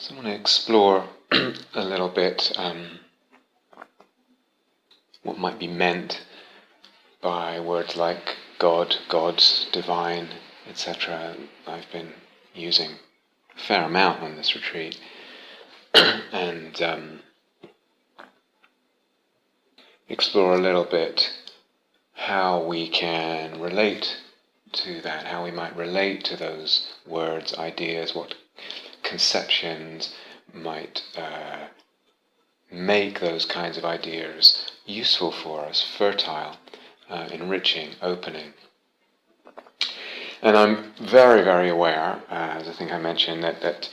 So I want to explore a little bit what might be meant by words like God, gods, divine, etc. I've been using a fair amount on this retreat. And explore a little bit how we can relate to that, how we might relate to those words, ideas, what conceptions might make those kinds of ideas useful for us, fertile, enriching, opening. And I'm very, very aware, as I think I mentioned, that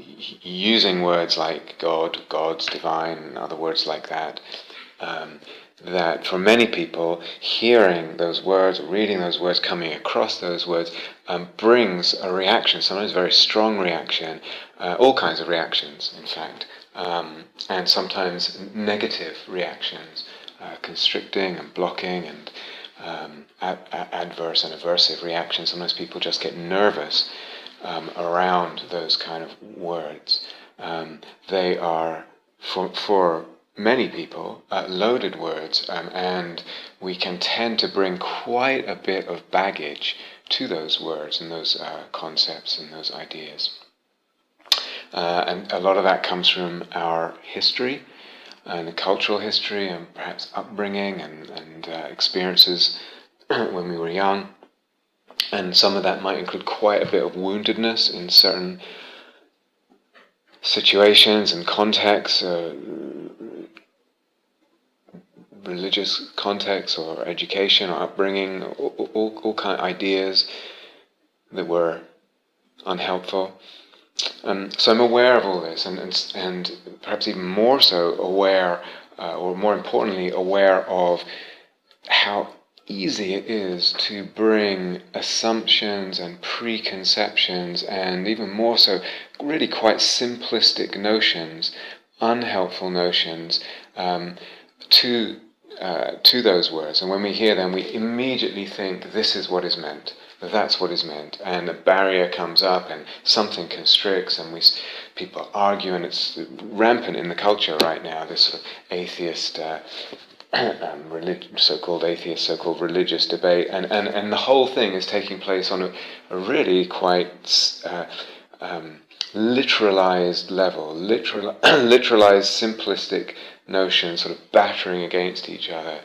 using words like God, gods, divine, and other words like that, that for many people, hearing those words, reading those words, coming across those words, brings a reaction, sometimes a very strong reaction, all kinds of reactions, in fact, and sometimes negative reactions, constricting and blocking and adverse and aversive reactions. Sometimes people just get nervous around those kind of words. They are, for many people, loaded words, and we can tend to bring quite a bit of baggage to those words and those concepts and those ideas. And a lot of that comes from our history, and the cultural history, and perhaps upbringing and experiences when we were young. And some of that might include quite a bit of woundedness in certain situations and contexts, religious contexts or education or upbringing, all kind of ideas that were unhelpful. So I'm aware of all this, and perhaps even more so aware, or more importantly, aware of how easy it is to bring assumptions and preconceptions, and even more so, really quite simplistic notions, unhelpful notions, to those words. And when we hear them, we immediately think this is what is meant. That's what is meant, and a barrier comes up, and something constricts, and people argue, and it's rampant in the culture right now. This sort of atheist, so-called atheist, so-called religious debate, and the whole thing is taking place on a really quite literalized level, literalized, simplistic notions, sort of battering against each other.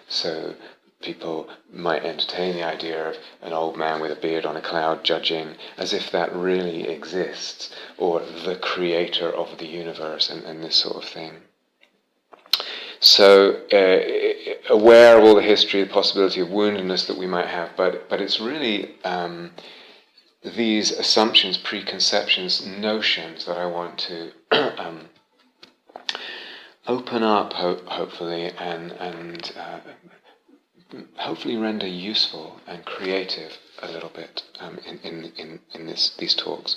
So people might entertain the idea of an old man with a beard on a cloud judging, as if that really exists, or the creator of the universe, and this sort of thing. So aware of all the history, the possibility of woundedness that we might have, but it's really these assumptions, preconceptions, notions that I want to open up, hopefully, and hopefully render useful and creative a little bit in these talks.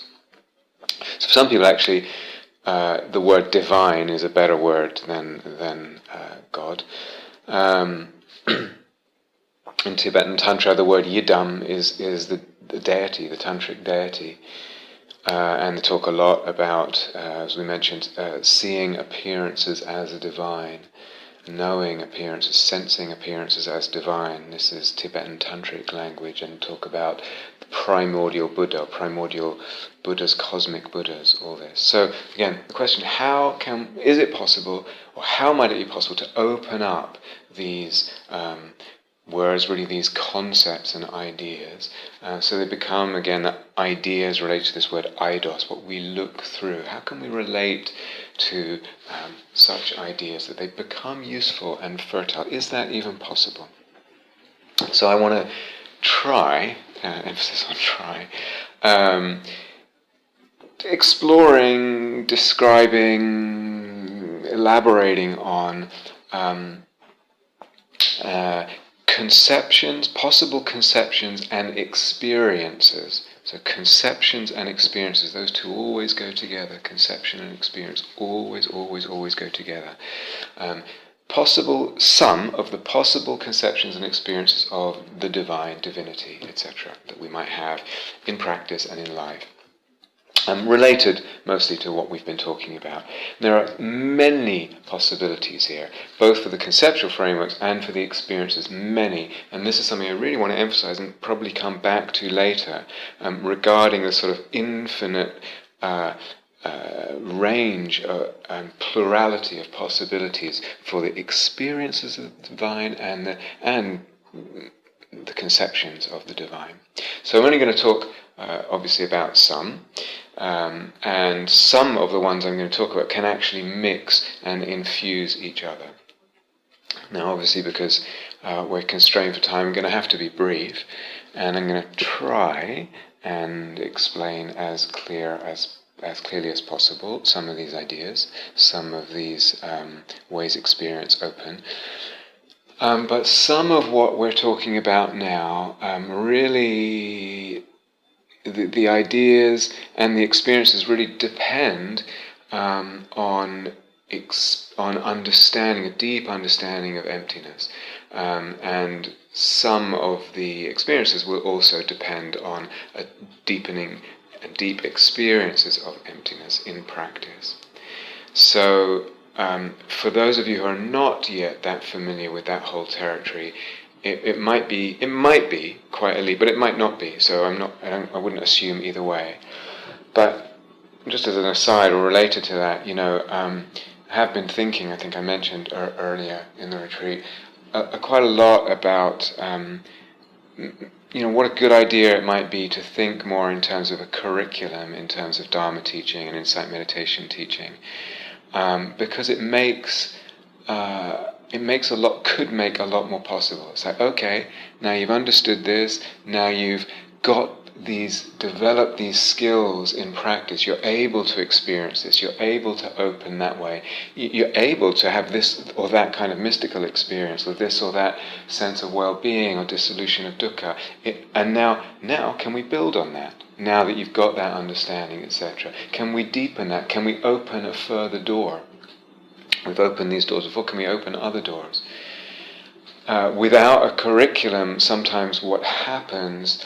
So for some people, actually, the word divine is a better word than God. In Tibetan Tantra, the word yidam is the deity, the tantric deity. And they talk a lot about, as we mentioned, seeing appearances as a divine, knowing appearances, sensing appearances as divine. This is Tibetan Tantric language, and talk about the primordial Buddha, primordial Buddhas, cosmic Buddhas, all this. So again, the question, is it possible, or how might it be possible to open up these words, really these concepts and ideas, so they become, again, ideas related to this word eidos, what we look through. How can we relate to such ideas that they become useful and fertile? Is that even possible? So I want to try, emphasis on try, exploring, describing, elaborating on conceptions, possible conceptions and experiences. So conceptions and experiences, those two always go together. Conception and experience always go together. Some of the possible conceptions and experiences of the divine, divinity, etc., that we might have in practice and in life. related mostly to what we've been talking about. There are many possibilities here, both for the conceptual frameworks and for the experiences, many, and this is something I really want to emphasize and probably come back to later, regarding the sort of infinite range and plurality of possibilities for the experiences of the divine and the conceptions of the divine. So I'm only going to talk obviously about some, and some of the ones I'm going to talk about can actually mix and infuse each other. Now obviously because we're constrained for time, I'm going to have to be brief, and I'm going to try and explain as clearly as possible some of these ideas, some of these ways experience open. But some of what we're talking about now, really, the ideas and the experiences really depend on understanding, a deep understanding of emptiness. And some of the experiences will also depend on a deepening and deep experiences of emptiness in practice. So, for those of you who are not yet that familiar with that whole territory, it might be quite elite, but it might not be. So I wouldn't assume either way. But just as an aside or related to that, I have been thinking. I think I mentioned earlier in the retreat quite a lot about what a good idea it might be to think more in terms of a curriculum, in terms of Dharma teaching and insight meditation teaching. Because it could make a lot more possible. It's like, okay, now you've understood this, now you've developed these skills in practice, you're able to experience this, you're able to open that way, you're able to have this or that kind of mystical experience, or this or that sense of well-being or dissolution of dukkha, and now can we build on that? Now that you've got that understanding, etc., can we deepen that? Can we open a further door? We've opened these doors before, can we open other doors? Without a curriculum, sometimes what happens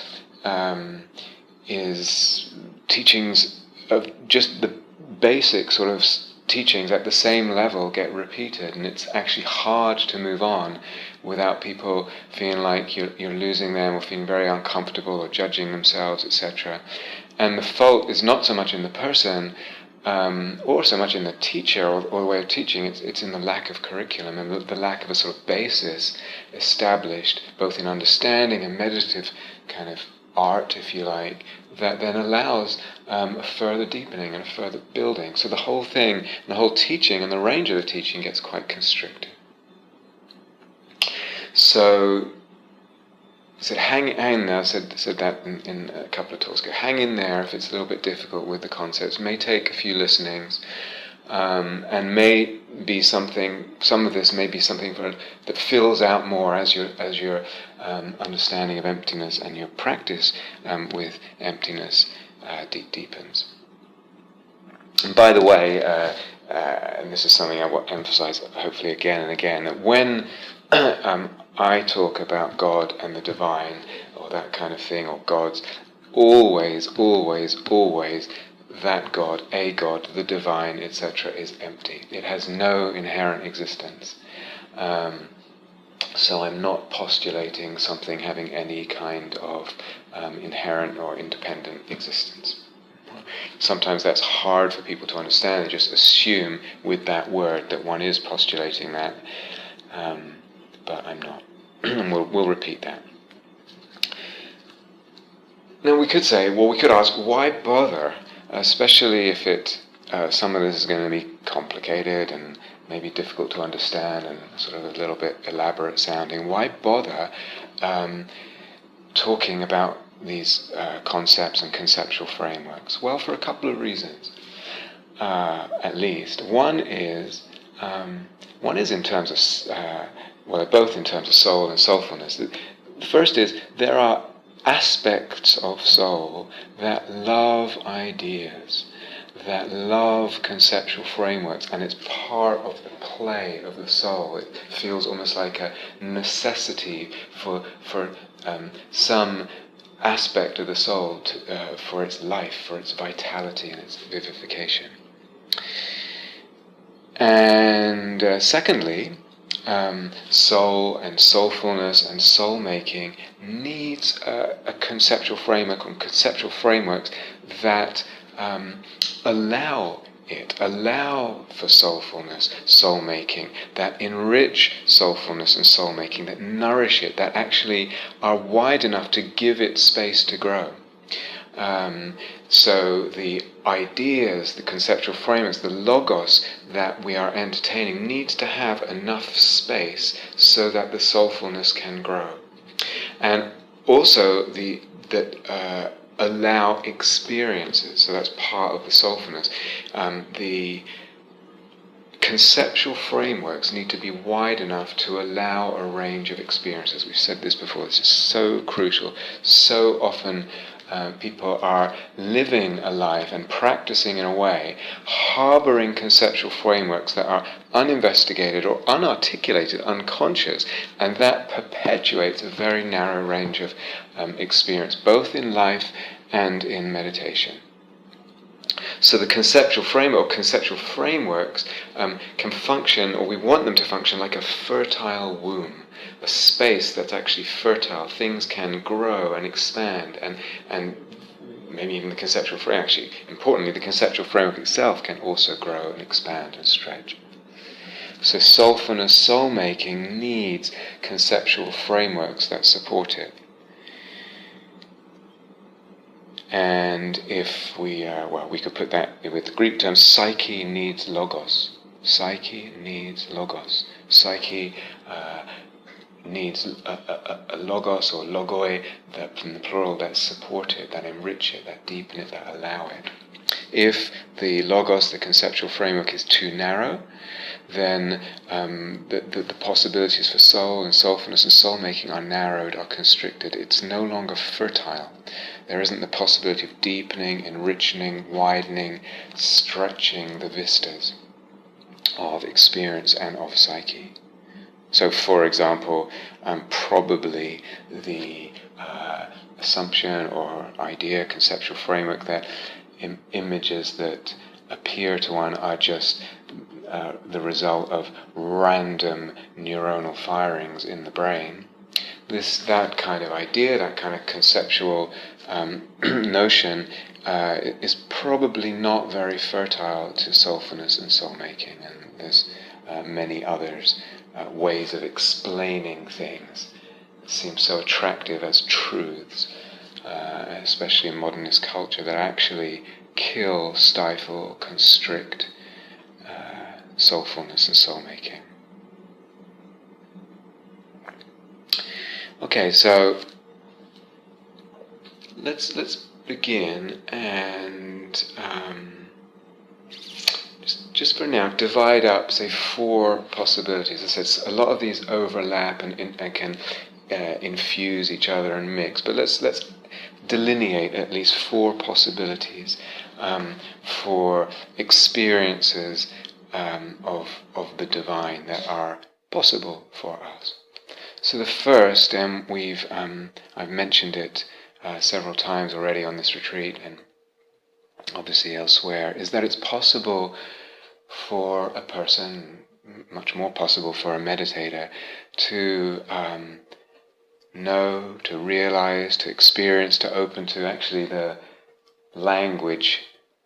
is teachings of just the basic sort of teachings at the same level get repeated, and it's actually hard to move on without people feeling like you're losing them, or feeling very uncomfortable, or judging themselves, etc. And the fault is not so much in the person, or so much in the teacher or the way of teaching. It's in the lack of curriculum and the lack of a sort of basis established, both in understanding and meditative kind of art, if you like, that then allows a further deepening and a further building. So the whole thing, the whole teaching and the range of the teaching gets quite constricted. So I said, hang in there. I said that in a couple of talks ago. Hang in there if it's a little bit difficult with the concepts. May take a few listenings, and may be something. Some of this may be something that fills out more as your understanding of emptiness and your practice with emptiness deepens. And by the way, and this is something I want to emphasize, hopefully again and again, that when I talk about God and the divine, or that kind of thing, or gods, always, that God, a God, the divine, etc., is empty. It has no inherent existence. So I'm not postulating something having any kind of inherent or independent existence. Sometimes that's hard for people to understand. They just assume with that word that one is postulating that. But I'm not. we'll repeat that. Now we could ask, why bother? Especially if some of this is going to be complicated and maybe difficult to understand and sort of a little bit elaborate sounding. Why bother talking about these concepts and conceptual frameworks? Well, for a couple of reasons, at least. One is in terms of both in terms of soul and soulfulness. The first is there are aspects of soul that love ideas, that love conceptual frameworks, and it's part of the play of the soul. It feels almost like a necessity for some aspect of the soul for its life, for its vitality and its vivification. And secondly, soul and soulfulness and soul-making needs a conceptual framework or conceptual frameworks that allow for soulfulness, soul-making, that enrich soulfulness and soul-making, that nourish it, that actually are wide enough to give it space to grow. So the ideas, the conceptual frameworks, the logos that we are entertaining needs to have enough space so that the soulfulness can grow. And also that allow experiences, so that's part of the soulfulness. The conceptual frameworks need to be wide enough to allow a range of experiences. We've said this before, this is so crucial. So often people are living a life and practicing in a way, harboring conceptual frameworks that are uninvestigated or unarticulated, unconscious, and that perpetuates a very narrow range of experience, both in life and in meditation. So the conceptual framework, or conceptual frameworks, can function, or we want them to function, like a fertile womb, a space that's actually fertile. Things can grow and expand, and maybe even the conceptual framework, actually, importantly, the conceptual framework itself can also grow and expand and stretch. So soulfulness, soul-making needs conceptual frameworks that support it. And if we could put that with the Greek term, psyche needs logos. Psyche needs logos. Psyche needs a logos or logoi, that from the plural, that support it, that enrich it, that deepen it, that allow it. If the logos, the conceptual framework, is too narrow, then the possibilities for soul and soulfulness and soul-making are narrowed, are constricted. It's no longer fertile. There isn't the possibility of deepening, enriching, widening, stretching the vistas of experience and of psyche. So, for example, probably the assumption or idea, conceptual framework that images that appear to one are just the result of random neuronal firings in the brain. That kind of idea, that kind of conceptual notion is probably not very fertile to soulfulness and soul-making, and there's many others ways of explaining things that seem so attractive as truths, especially in modernist culture, that actually kill, stifle, constrict soulfulness and soul-making. Okay, so let's begin and just for now divide up, say, 4 possibilities. As I said, a lot of these overlap and can infuse each other and mix, but let's delineate at least 4 possibilities for experiences of the divine that are possible for us. So the first, and I've mentioned it several times already on this retreat and obviously elsewhere, is that it's possible for a person, much more possible for a meditator, to know, to realize, to experience, to open to. Actually, the language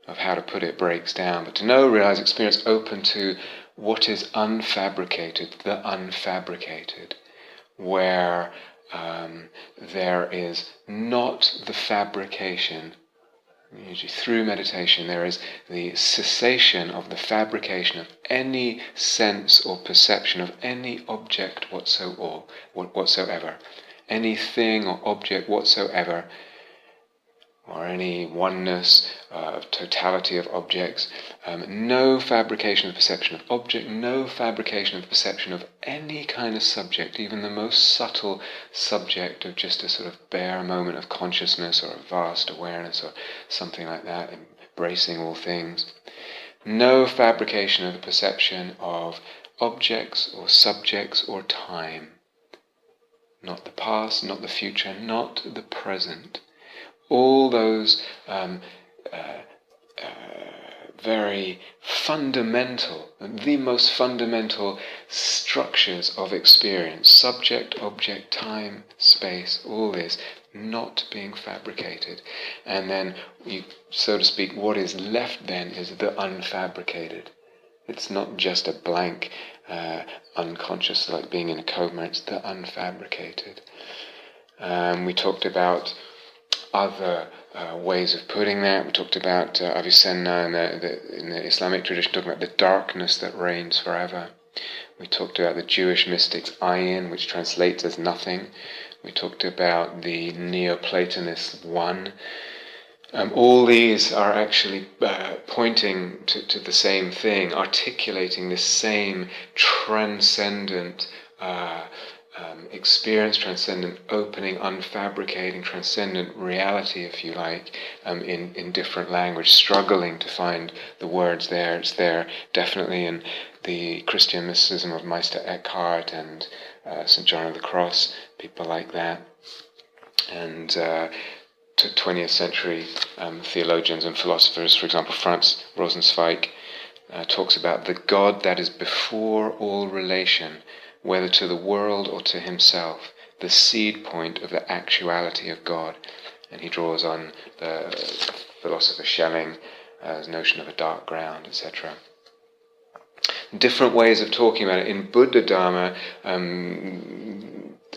of how to put it breaks down, but to know, realize, experience, open to what is unfabricated, the unfabricated, where there is not the fabrication. Usually through meditation there is the cessation of the fabrication of any sense or perception of any object whatsoever, anything or object whatsoever, or any oneness, totality of objects, no fabrication of the perception of object, no fabrication of the perception of any kind of subject, even the most subtle subject of just a sort of bare moment of consciousness or a vast awareness or something like that, embracing all things. No fabrication of the perception of objects or subjects or time. not the past, not the future, not the present. All those very fundamental, the most fundamental structures of experience, subject, object, time, space, all this, not being fabricated. And then, so to speak, what is left then is the unfabricated. It's not just a blank, unconscious, like being in a coma, it's the unfabricated. We talked about other ways of putting that. We talked about Avicenna in the Islamic tradition, talking about the darkness that reigns forever. We talked about the Jewish mystics ayin, which translates as nothing. We talked about the Neoplatonist one. All these are actually pointing to the same thing, articulating this same transcendent experience, transcendent opening, unfabricating, transcendent reality, if you like, in different language, struggling to find the words there. It's there definitely in the Christian mysticism of Meister Eckhart and St. John of the Cross, people like that. And to 20th century theologians and philosophers, for example, Franz Rosenzweig talks about the God that is before all relation, whether to the world or to himself, the seed point of the actuality of God. And he draws on the philosopher Schelling, his notion of a dark ground, etc. Different ways of talking about it. In Buddha Dharma,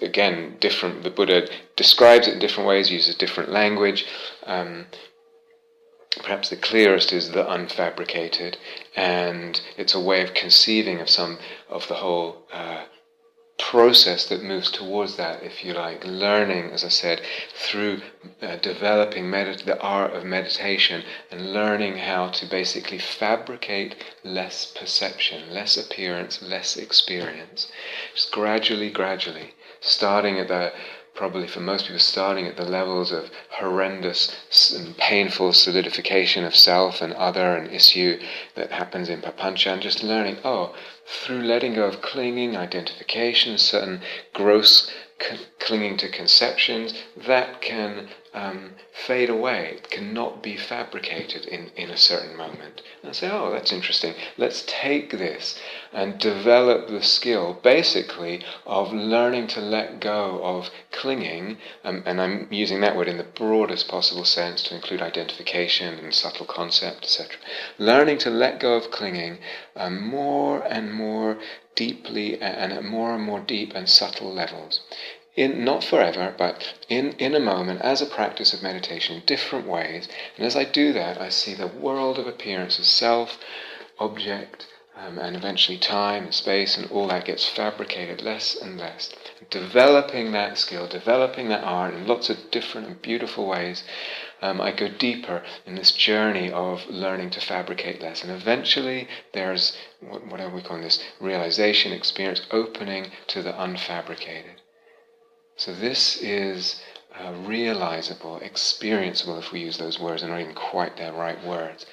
again, different. The Buddha describes it in different ways, uses different language. Perhaps the clearest is the unfabricated, and it's a way of conceiving of the whole process that moves towards that, if you like, learning, as I said, through developing the art of meditation and learning how to basically fabricate less perception, less appearance, less experience. Just gradually, starting at probably for most people, starting at the levels of horrendous and painful solidification of self and other and issue that happens in papancha, and just learning, through letting go of clinging, identification, certain gross clinging to conceptions, that can fade away. It cannot be fabricated in a certain moment. And I say, that's interesting. Let's take this and develop the skill, basically, of learning to let go of clinging, and I'm using that word in the broadest possible sense to include identification and subtle concept, etc. Learning to let go of clinging more and more deeply and at more and more deep and subtle levels. Not forever, but in a moment, as a practice of meditation, in different ways. And as I do that, I see the world of appearance as self, object, and eventually time and space, and all that gets fabricated less and less. Developing that skill, developing that art in lots of different and beautiful ways, I go deeper in this journey of learning to fabricate less. And eventually there's, whatever we call this, realization, experience, opening to the unfabricated. So this is realizable, experienceable, if we use those words, and not even quite the right words.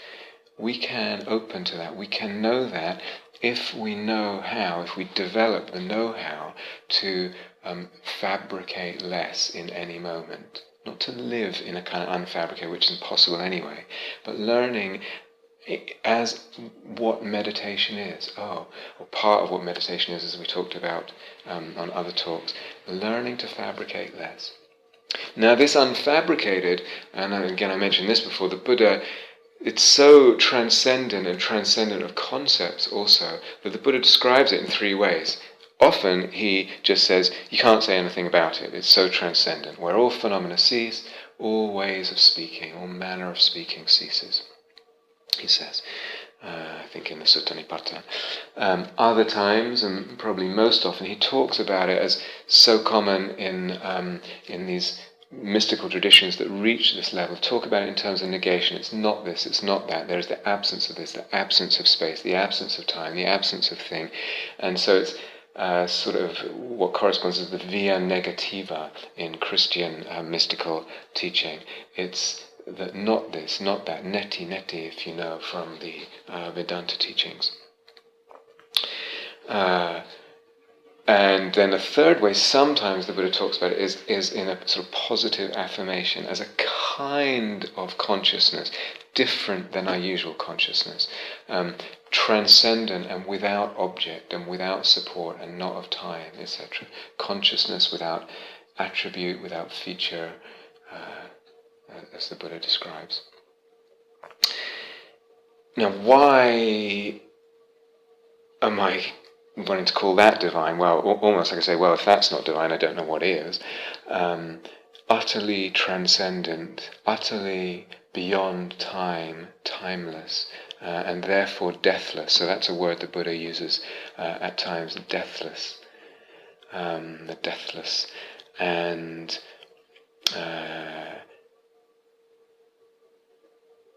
We can open to that. We can know that if we know how, if we develop the know-how to fabricate less in any moment. Not to live in a kind of unfabricated, which is impossible anyway, but learning as what meditation is. Or part of what meditation is, as we talked about on other talks, learning to fabricate less. Now this unfabricated, and again I mentioned this before, the Buddha, it's so transcendent and transcendent of concepts also, that the Buddha describes it in three ways. Often he just says, you can't say anything about it, it's so transcendent. Where all phenomena cease, all ways of speaking, all manner of speaking ceases, he says. I think in the Sutta Nipata. Other times, and probably most often, he talks about it as so common in these mystical traditions that reach this level, talk about it in terms of negation. It's not this, it's not that. There's the absence of this, the absence of space, the absence of time, the absence of thing. And so it's sort of what corresponds to the via negativa in Christian mystical teaching. It's that not this, not that, neti, if you know, from the Vedanta teachings. And then a third way, sometimes the Buddha talks about it, is in a sort of positive affirmation as a kind of consciousness, different than our usual consciousness, transcendent and without object and without support and not of time, etc. Consciousness without attribute, without feature, as the Buddha describes. Now, why am I wanting to call that divine? Well, almost like I say, well, if that's not divine, I don't know what is. Utterly transcendent, utterly beyond time, timeless, and therefore deathless. So that's a word the Buddha uses at times, deathless. The deathless. And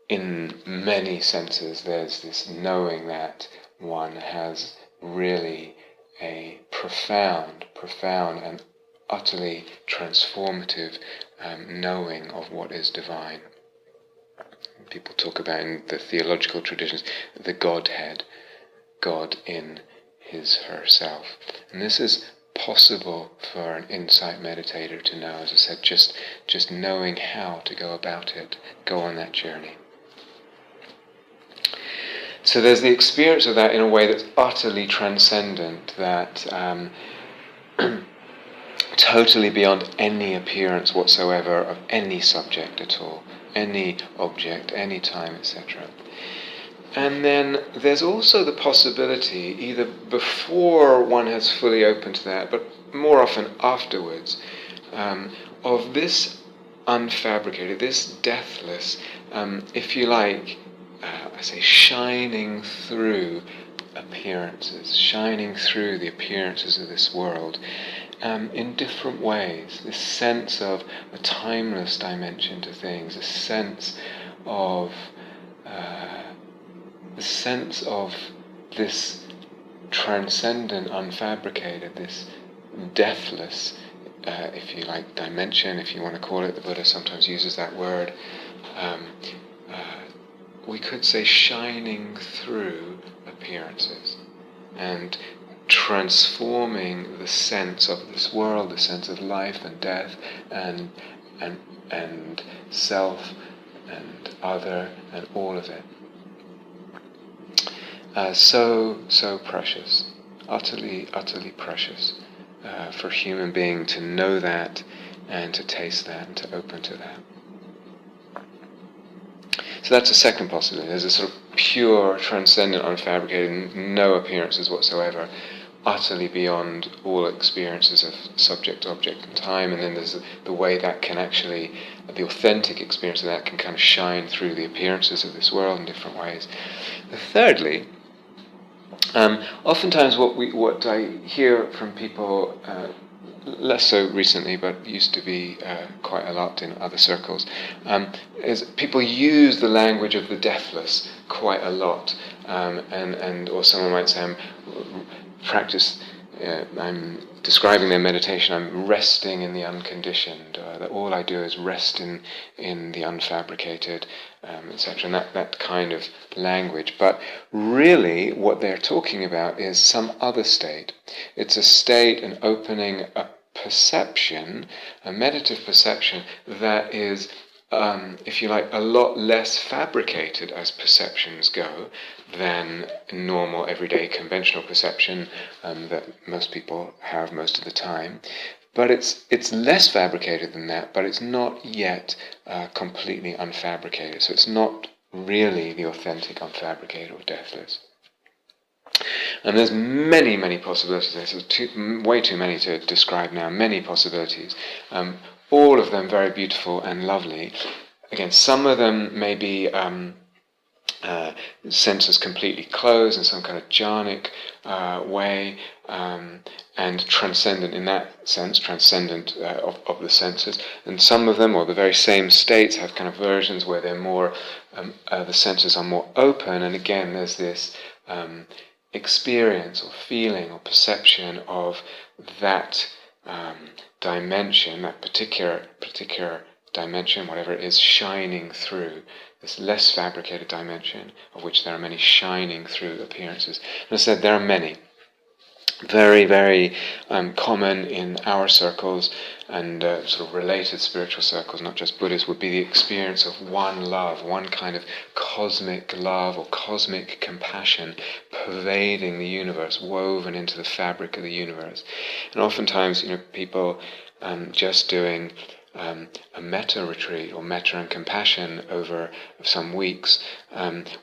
in many senses, there's this knowing that one has really a profound and utterly transformative knowing of what is divine. People talk about in the theological traditions the Godhead, God in his, herself. And this is possible for an insight meditator to know, as I said, just knowing how to go about it, go on that journey. So there's the experience of that in a way that's utterly transcendent, that totally beyond any appearance whatsoever of any subject at all, any object, any time, etc. And then there's also the possibility, either before one has fully opened to that, but more often afterwards, of this unfabricated, this deathless, if you like, I say shining through appearances, shining through the appearances of this world in different ways. This sense of a timeless dimension to things, a sense of this transcendent, unfabricated, this deathless, if you like, dimension, if you want to call it. The Buddha sometimes uses that word. We could say shining through appearances and transforming the sense of this world, the sense of life and death and self and other and all of it. So precious, utterly precious for a human being to know that and to taste that and to open to that. So that's a second possibility. There's a sort of pure, transcendent, unfabricated, no appearances whatsoever, utterly beyond all experiences of subject, object, and time. And then there's the way that can actually, the authentic experience of that can kind of shine through the appearances of this world in different ways. Thirdly, oftentimes what I hear from people, less so recently, but used to be quite a lot in other circles, is people use the language of the deathless quite a lot, or someone might say, I'm describing their meditation, I'm resting in the unconditioned, that all I do is rest in the unfabricated, etc., and that kind of language. But really what they're talking about is some other state. It's a state, an opening, a perception, a meditative perception that is, if you like, a lot less fabricated as perceptions go than normal, everyday, conventional perception that most people have most of the time. But it's less fabricated than that, but it's not yet completely unfabricated. So it's not really the authentic unfabricated or deathless. And there's many possibilities. There's way too many to describe now. Many possibilities. All of them very beautiful and lovely. Again, some of them may be senses completely closed in some kind of jhanic way, and transcendent in that sense, transcendent of the senses. And some of them, or the very same states, have kind of versions where they're more, the senses are more open, and again there's this experience or feeling or perception of that dimension, that particular dimension, whatever it is, shining through this less fabricated dimension, of which there are many shining through appearances. And I said there are many. Very, very common in our circles and sort of related spiritual circles, not just Buddhist, would be the experience of one love, one kind of cosmic love or cosmic compassion pervading the universe, woven into the fabric of the universe. And oftentimes, people just doing a metta retreat or metta and compassion over some weeks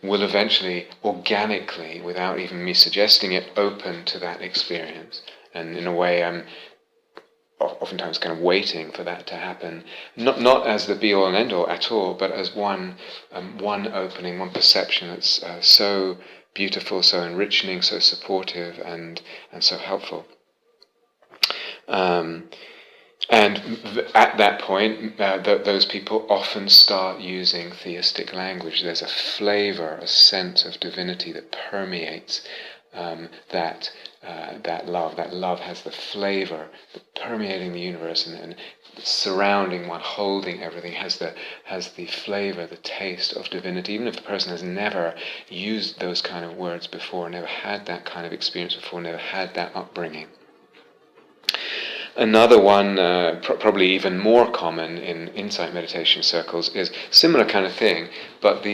will eventually organically, without even me suggesting it, open to that experience. And in a way, I'm oftentimes kind of waiting for that to happen, not as the be-all and end-all at all, but as one opening, one perception that's so beautiful, so enriching, so supportive, and so helpful. And at that point, those people often start using theistic language. There's a flavor, a sense of divinity that permeates that love. That love has the flavor, permeating the universe and surrounding one, holding everything, has the flavor, the taste of divinity. Even if the person has never used those kind of words before, never had that kind of experience before, never had that upbringing. Another one, probably even more common in insight meditation circles, is similar kind of thing, but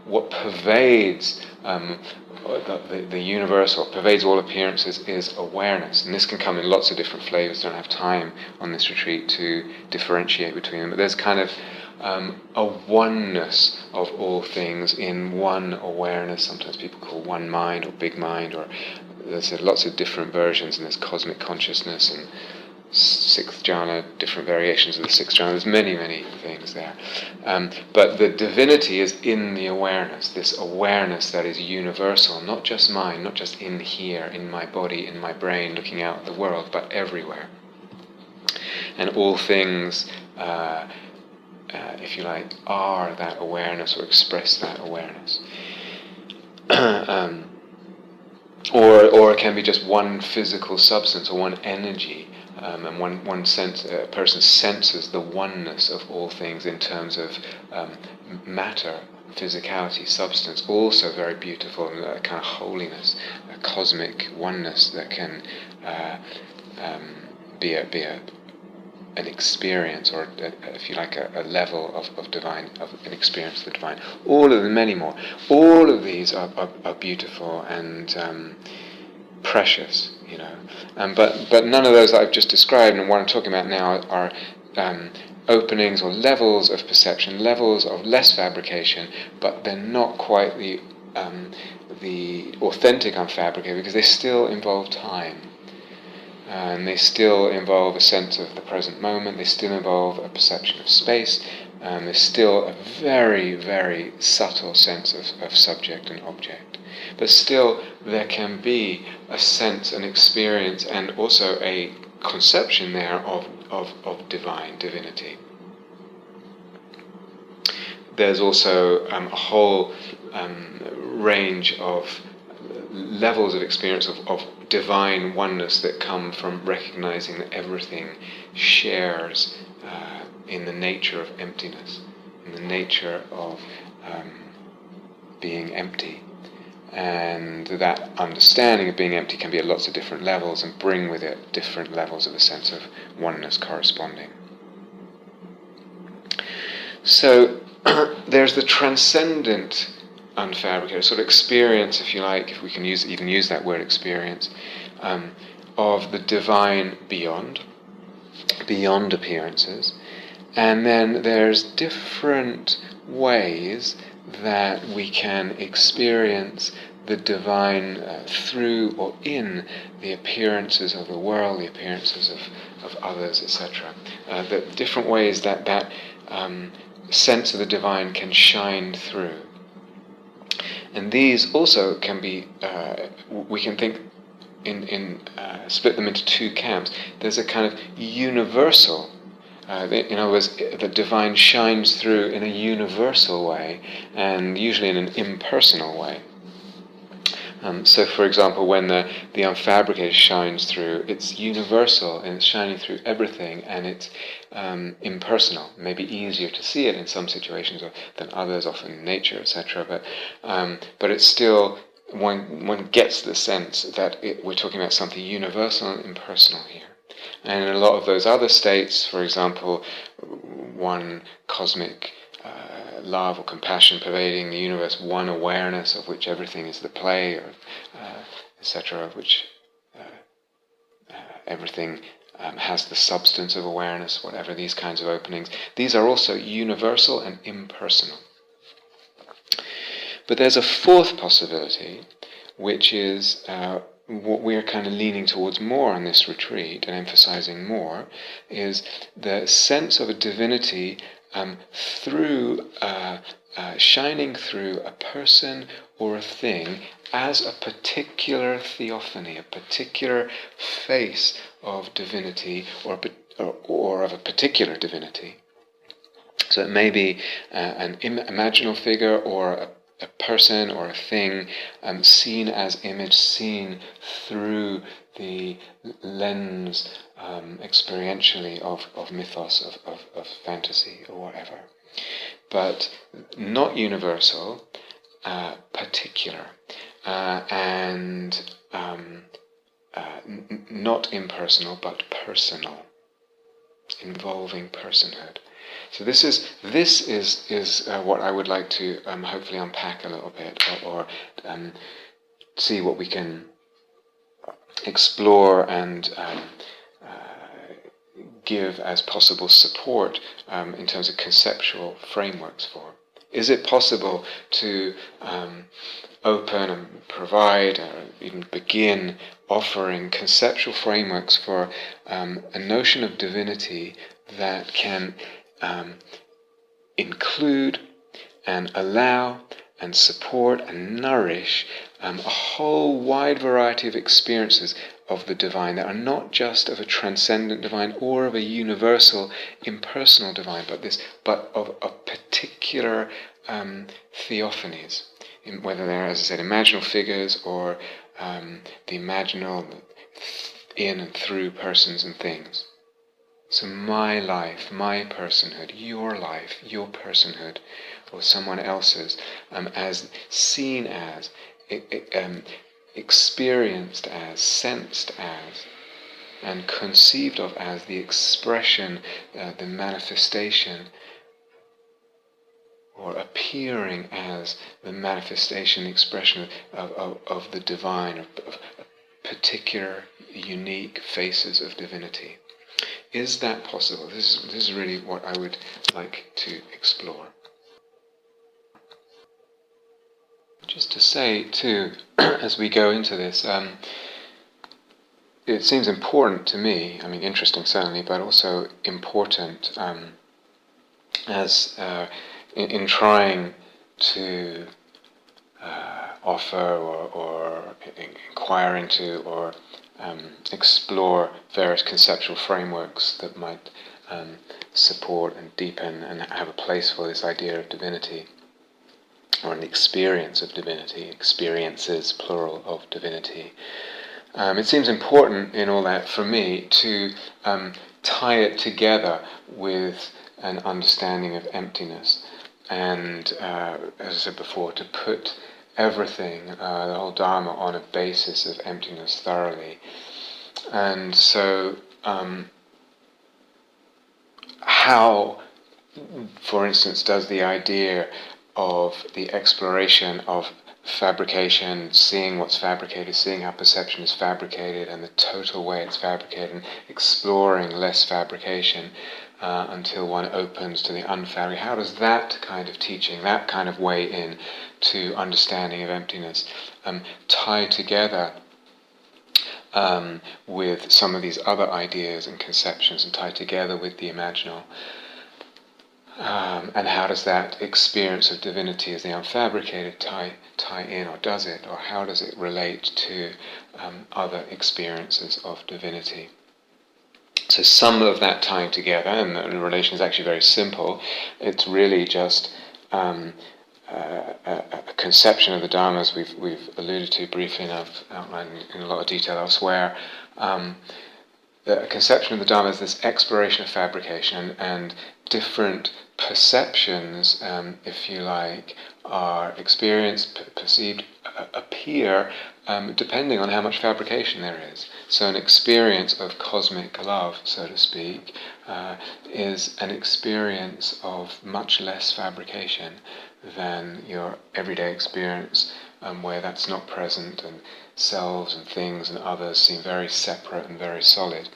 what pervades the universe, or pervades all appearances, is awareness. And this can come in lots of different flavors. I don't have time on this retreat to differentiate between them, but there's kind of a oneness of all things in one awareness. Sometimes people call one mind or big mind, or there's lots of different versions, and there's cosmic consciousness and sixth jhana, different variations of the sixth jhana. There's many, many things there. But the divinity is in the awareness, this awareness that is universal, not just mine, not just in here, in my body, in my brain, looking out at the world, but everywhere. And all things, if you like, are that awareness or express that awareness. Or it can be just one physical substance or one energy, and one sense. A person senses the oneness of all things in terms of matter, physicality, substance. Also very beautiful, and a kind of holiness, a cosmic oneness that can be an experience, or if you like, a level of divine, of an experience of the divine. All of them, many more. All of these are beautiful and precious, but none of those that I've just described and what I'm talking about now are openings or levels of perception, levels of less fabrication, but they're not quite the authentic unfabricated, because they still involve time. And they still involve a sense of the present moment, they still involve a perception of space, there's still a very, very subtle sense of subject and object. But still, there can be a sense, an experience, and also a conception there of divinity. There's also a whole range of levels of experience of divine oneness that come from recognizing that everything shares in the nature of emptiness, in the nature of being empty. And that understanding of being empty can be at lots of different levels and bring with it different levels of a sense of oneness corresponding. So there's the transcendent unfabricated sort of experience, if you like, if we can even use that word experience, of the divine beyond appearances. And then there's different ways that we can experience the divine through or in the appearances of the world, the appearances of others, etc. The different ways that sense of the divine can shine through. And these also can be, we can think split them into two camps. There's a kind of universal, in other words, the divine shines through in a universal way, and usually in an impersonal way. So, for example, when the unfabricated shines through, it's universal and it's shining through everything, and it's impersonal. Maybe easier to see it in some situations than others, often in nature, etc. But it's still one gets the sense that we're talking about something universal and impersonal here. And in a lot of those other states, for example, one cosmic love or compassion pervading the universe, one awareness of which everything is the play, or etc., of which everything has the substance of awareness, whatever these kinds of openings. These are also universal and impersonal. But there's a fourth possibility, which is what we're kind of leaning towards more on this retreat and emphasizing more, is the sense of a divinity through shining through a person or a thing as a particular theophany, a particular face of divinity, or of a particular divinity. So it may be an imaginal figure, or a person or a thing seen as image, seen through the lens experientially of mythos, of fantasy or whatever. But not universal, particular, and not impersonal, but personal, involving personhood. So this is what I would like to hopefully unpack a little bit, or see what we can explore and give as possible support in terms of conceptual frameworks for. Is it possible to open and provide, or even begin offering conceptual frameworks for a notion of divinity that can include and allow and support and nourish a whole wide variety of experiences of the divine that are not just of a transcendent divine or of a universal impersonal divine, but of particular theophanies, whether they're, as I said, imaginal figures or the imaginal in and through persons and things. So my life, my personhood, your life, your personhood, or someone else's, as seen as, experienced as, sensed as, and conceived of as the expression, the manifestation, or appearing as the manifestation, the expression of the divine, of particular, unique faces of divinity. Is that possible? This is really what I would like to explore. Just to say, too, as we go into this, it seems important to me, I mean interesting certainly, but also important as in trying to offer or inquire into or explore various conceptual frameworks that might support and deepen and have a place for this idea of divinity, or an experience of divinity, experiences, plural, of divinity. It seems important in all that for me to tie it together with an understanding of emptiness, and as I said before, to put everything, the whole Dharma, on a basis of emptiness thoroughly. And so how, for instance, does the idea of the exploration of fabrication, seeing what's fabricated, seeing how perception is fabricated and the total way it's fabricated, and exploring less fabrication until one opens to the unfabricated, how does that kind of teaching, that kind of way in to understanding of emptiness tie together with some of these other ideas and conceptions, and tie together with the imaginal? And how does that experience of divinity as the unfabricated tie in, or does it? Or how does it relate to other experiences of divinity? So some of that tying together, and the relation is actually very simple. It's really just a conception of the Dharma, as we've alluded to briefly, and I've outlined in a lot of detail elsewhere. The conception of the Dharma is this exploration of fabrication, and different perceptions, if you like, are experienced, perceived, appear depending on how much fabrication there is. So an experience of cosmic love, so to speak, is an experience of much less fabrication than your everyday experience, where that's not present, and selves and things and others seem very separate and very solid.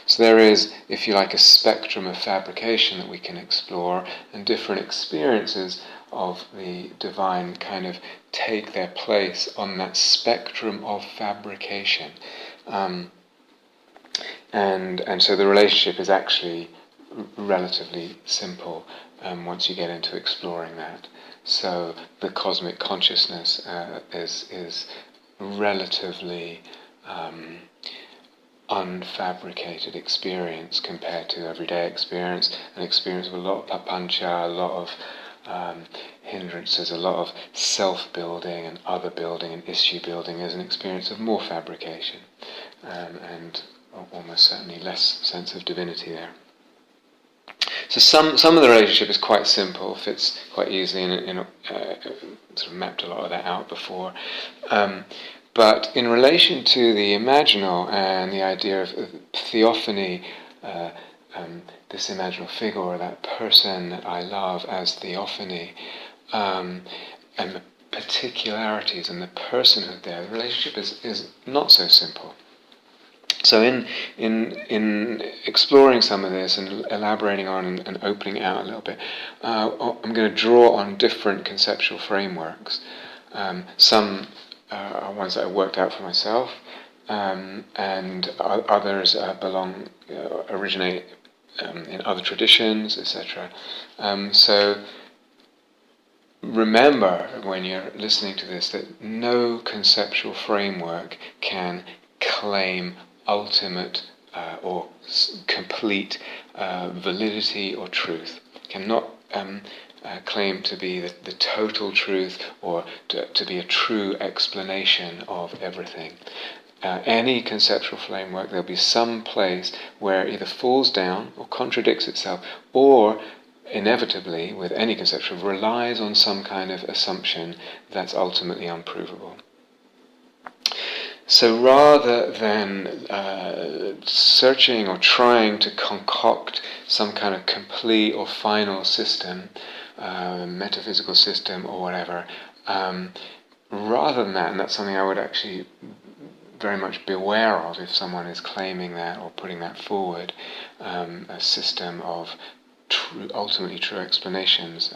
So there is, if you like, a spectrum of fabrication that we can explore, and different experiences of the divine kind of take their place on that spectrum of fabrication. And so the relationship is actually relatively simple once you get into exploring that. So the cosmic consciousness is relatively unfabricated experience compared to everyday experience, an experience of a lot of papancha, a lot of hindrances, a lot of self-building and other building and issue building is an experience of more fabrication, and almost certainly less sense of divinity there. So some of the relationship is quite simple, fits quite easily, and sort of mapped a lot of that out before. But in relation to the imaginal and the idea of theophany, this imaginal figure, or that person that I love as theophany, and the particularities and the personhood there, the relationship is not so simple. So in exploring some of this and elaborating on and opening out a little bit, I'm going to draw on different conceptual frameworks. Some are ones that I worked out for myself, and others originate in other traditions, etc. So remember when you're listening to this that no conceptual framework can claim ultimate or complete validity or truth. Cannot claim to be the total truth or to be a true explanation of everything. Any conceptual framework, there'll be some place where it either falls down or contradicts itself, or inevitably, with any conceptual, relies on some kind of assumption that's ultimately unprovable. So rather than searching or trying to concoct some kind of complete or final system, metaphysical system or whatever, rather than that, and that's something I would actually very much beware of if someone is claiming that or putting that forward, a system of ultimately true explanations,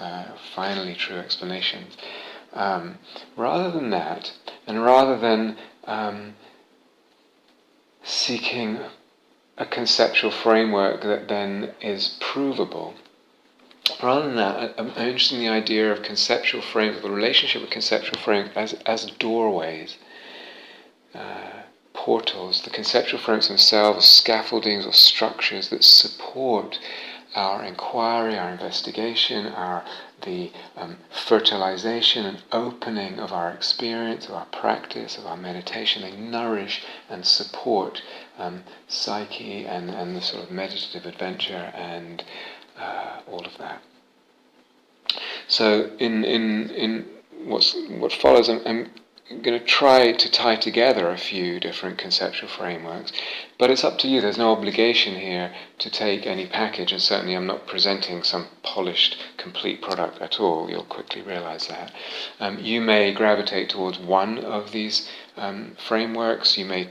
finally true explanations. Rather than that, and rather than seeking a conceptual framework that then is provable, rather than that, I'm interested in the idea of conceptual framework, the relationship with conceptual framework as doorways, portals. The conceptual frameworks themselves, scaffoldings or structures that support our inquiry, our investigation, the fertilization and opening of our experience, of our practice, of our meditation. They nourish and support psyche and the sort of meditative adventure and all of that. So in what follows, I'm going to try to tie together a few different conceptual frameworks, but it's up to you. There's no obligation here to take any package, and certainly I'm not presenting some polished, complete product at all. You'll quickly realize that. You may gravitate towards one of these frameworks. You may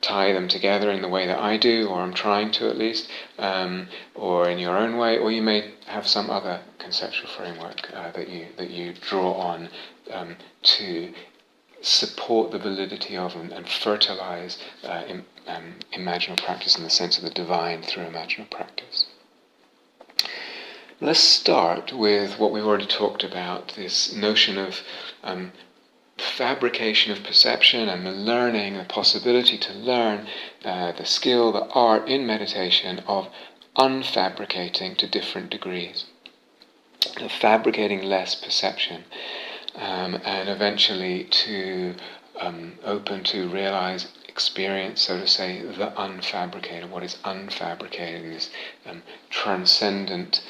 tie them together in the way that I do, or I'm trying to at least, or in your own way, or you may have some other conceptual framework that you draw on to support the validity of and fertilize imaginal practice in the sense of the divine through imaginal practice. Let's start with what we've already talked about, this notion of fabrication of perception and the learning, the possibility to learn the skill, the art in meditation of unfabricating to different degrees, of fabricating less perception. And eventually to open to realize, experience, so to say, the unfabricated, what is unfabricated, in this transcendent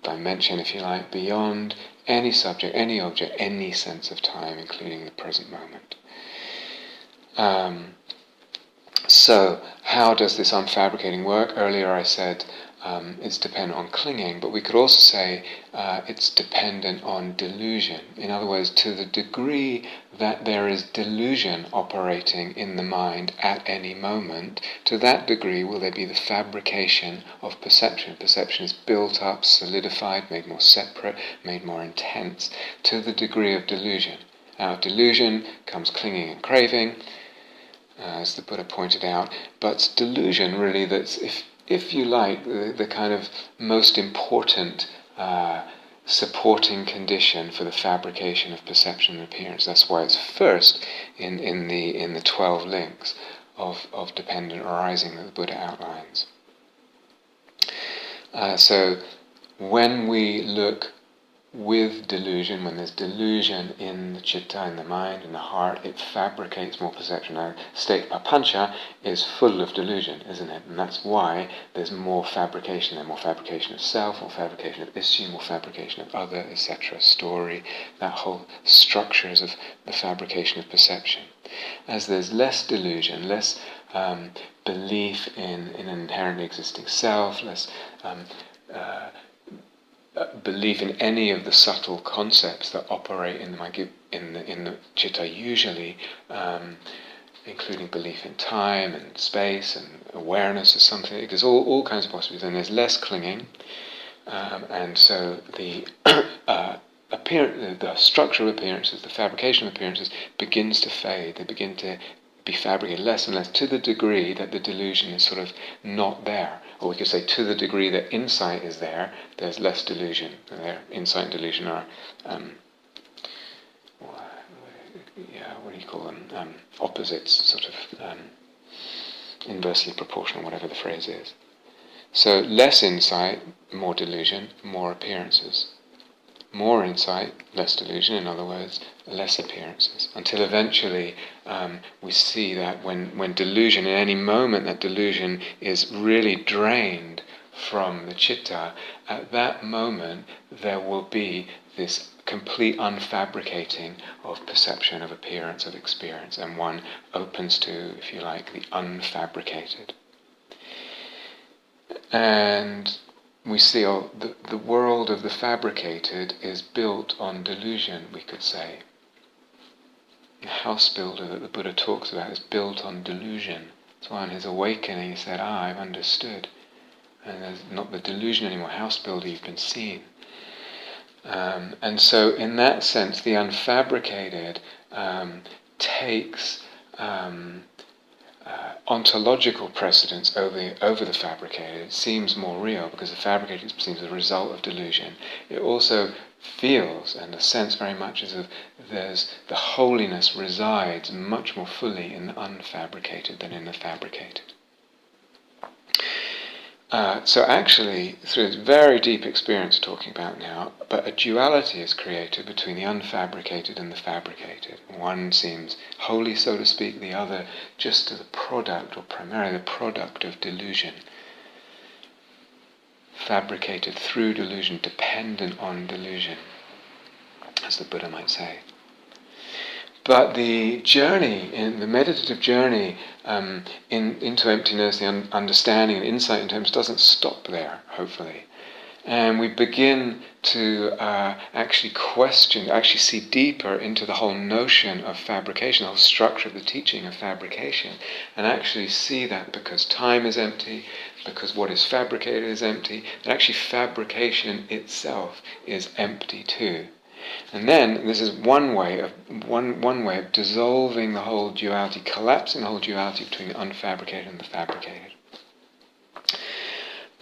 dimension, if you like, beyond any subject, any object, any sense of time, including the present moment. So, how does this unfabricating work? Earlier I said it's dependent on clinging, but we could also say it's dependent on delusion. In other words, to the degree that there is delusion operating in the mind at any moment, to that degree will there be the fabrication of perception. Perception is built up, solidified, made more separate, made more intense, to the degree of delusion. Out of delusion comes clinging and craving, as the Buddha pointed out, but it's delusion really that's, if you like, the kind of most important supporting condition for the fabrication of perception and appearance. That's why it's first in the 12 links of dependent arising that the Buddha outlines. So when we look with delusion, when there's delusion in the chitta, in the mind, in the heart, it fabricates more perception. Now, state papancha is full of delusion, isn't it? And that's why there's more fabrication. There's more fabrication of self, more fabrication of issue, more fabrication of other, etc. Story, that whole structures of the fabrication of perception. As there's less delusion, less belief in an inherently existing self, less belief in any of the subtle concepts that operate in the citta usually, including belief in time and space and awareness of something. There's all kinds of possibilities, and there's less clinging, and so the the structure of appearances, the fabrication of appearances begins to fade. They begin to be fabricated less and less, to the degree that the delusion is sort of not there. Or we could say, to the degree that insight is there, there's less delusion. Insight and delusion are, what do you call them? Opposites, sort of inversely proportional, whatever the phrase is. So less insight, more delusion, more appearances. More insight, less delusion, in other words, less appearances. Until eventually we see that when delusion, in any moment that delusion is really drained from the citta, at that moment there will be this complete unfabricating of perception, of appearance, of experience, and one opens to, if you like, the unfabricated. And we see the world of the fabricated is built on delusion, we could say. The house builder that the Buddha talks about is built on delusion. That's why in his awakening he said, I've understood. And there's not the delusion anymore. House builder, you've been seen. And so in that sense, the unfabricated takes ontological precedence over the fabricated. It seems more real because the fabricated seems a result of delusion. It also feels, and the sense very much is of the holiness resides much more fully in the unfabricated than in the fabricated. So actually, through this very deep experience we're talking about now, but a duality is created between the unfabricated and the fabricated. One seems holy, so to speak, the other just the product, or primarily the product of delusion. Fabricated through delusion, dependent on delusion, as the Buddha might say. But the journey, in the meditative journey into emptiness, the understanding and insight in terms doesn't stop there, hopefully. And we begin to actually see deeper into the whole notion of fabrication, the whole structure of the teaching of fabrication, and actually see that because time is empty, because what is fabricated is empty, that actually fabrication itself is empty too. And then this is one way of dissolving the whole duality, collapsing the whole duality between the unfabricated and the fabricated.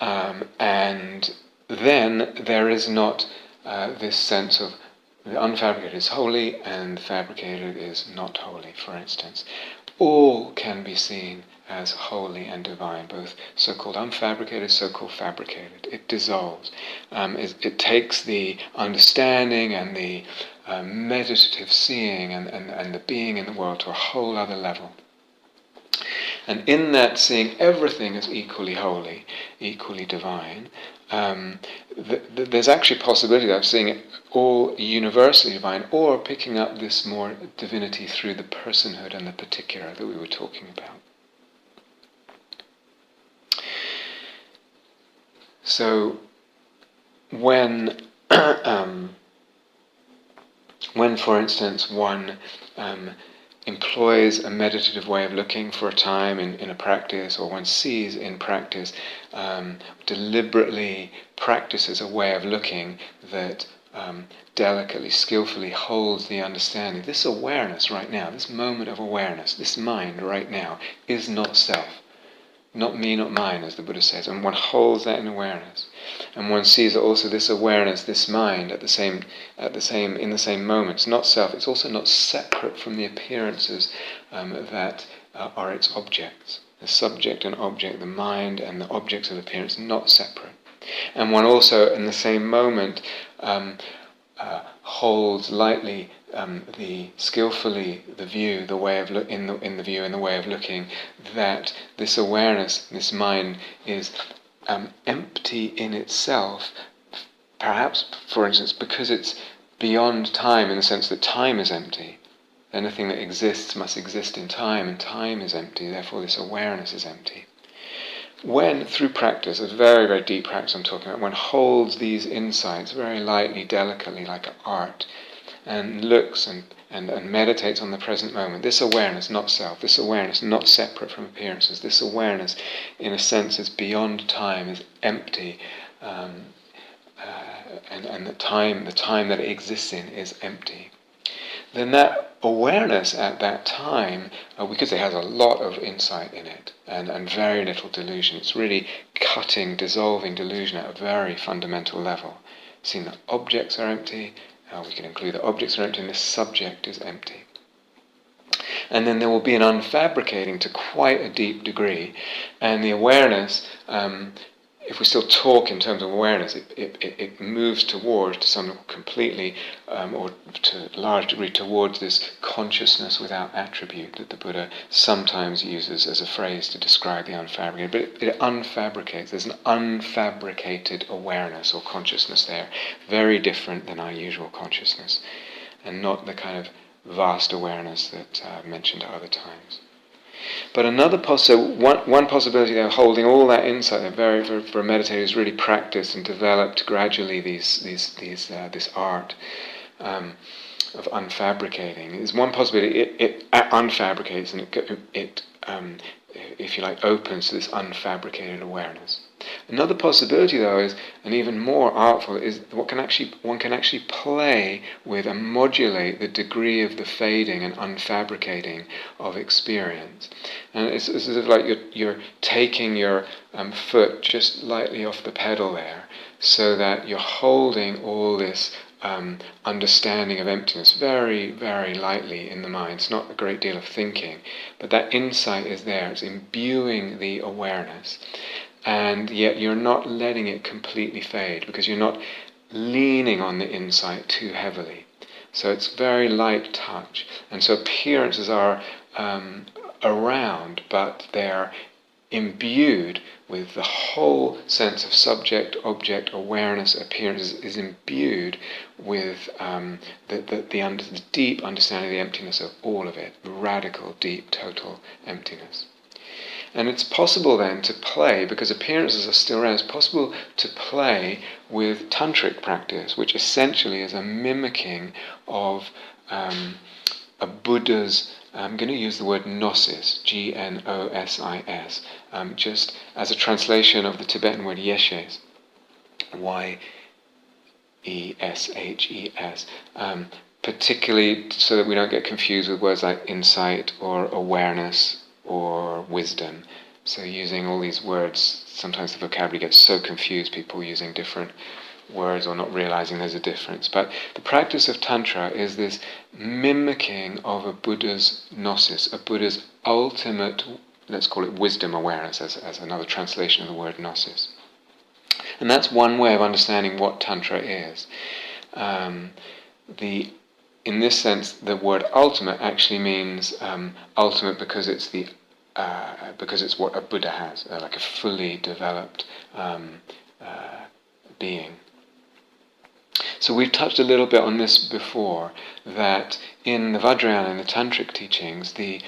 And then there is not this sense of the unfabricated is holy and the fabricated is not holy, for instance. All can be seen as holy and divine, both so-called unfabricated, so-called fabricated. It dissolves. It takes the understanding and the meditative seeing and the being in the world to a whole other level. And in that seeing everything as equally holy, equally divine, there's actually a possibility of seeing it all universally divine, or picking up this more divinity through the personhood and the particular that we were talking about. So when for instance, one employs a meditative way of looking for a time in a practice, or one sees in practice, deliberately practices a way of looking that delicately, skillfully holds the understanding. This awareness right now, this moment of awareness, this mind right now, is not self. Not me, not mine, as the Buddha says, and one holds that in awareness, and one sees that also this awareness, this mind, in the same moment. It's not self. It's also not separate from the appearances that are its objects. The subject and object, the mind and the objects of appearance, not separate. And one also, in the same moment, holds lightly skillfully the view, the way of in the view and the way of looking, that this awareness, this mind, is empty in itself. Perhaps, for instance, because it's beyond time, in the sense that time is empty. Anything that exists must exist in time, and time is empty. Therefore, this awareness is empty. When, through practice, a very, very deep practice I'm talking about, one holds these insights very lightly, delicately, like art, and looks and meditates on the present moment, this awareness, not self, this awareness not separate from appearances, this awareness, in a sense, is beyond time, is empty, and the time that it exists in is empty. Then that awareness at that time, because it has a lot of insight in it, and very little delusion, it's really cutting, dissolving delusion at a very fundamental level. Seeing that objects are empty, we can include that objects are empty and this subject is empty. And then there will be an unfabricating to quite a deep degree, and the awareness, if we still talk in terms of awareness, it moves towards, to some completely, or to a large degree, towards this consciousness without attribute that the Buddha sometimes uses as a phrase to describe the unfabricated. But it unfabricates. There's an unfabricated awareness or consciousness there, very different than our usual consciousness, and not the kind of vast awareness that I've mentioned at other times. But another one possibility there, holding all that insight, for a meditator who's really practiced and developed gradually this art of unfabricating, is one possibility. It unfabricates, and it if you like, opens to this unfabricated awareness. Another possibility, though, is, and even more artful, is one can actually play with and modulate the degree of the fading and unfabricating of experience. And it's as if like you're taking your foot just lightly off the pedal there, so that you're holding all this understanding of emptiness very, very lightly in the mind. It's not a great deal of thinking, but that insight is there. It's imbuing the awareness. And yet you're not letting it completely fade, because you're not leaning on the insight too heavily. So it's very light touch. And so appearances are around, but they're imbued with the whole sense of subject, object, awareness. Appearance is imbued with the deep understanding of the emptiness of all of it, radical, deep, total emptiness. And it's possible then to play, because appearances are still around, it's possible to play with tantric practice, which essentially is a mimicking of a Buddha's, I'm going to use the word gnosis, Gnosis, just as a translation of the Tibetan word yeshes, Yeshes, particularly so that we don't get confused with words like insight or awareness or wisdom. So using all these words, sometimes the vocabulary gets so confused, people using different words or not realizing there's a difference. But the practice of Tantra is this mimicking of a Buddha's gnosis, a Buddha's ultimate, let's call it wisdom awareness, as another translation of the word gnosis. And that's one way of understanding what Tantra is. In this sense, the word ultimate actually means ultimate because it's the because it's what a Buddha has, like a fully developed being. So we've touched a little bit on this before, that in the Vajrayana and the Tantric teachings, the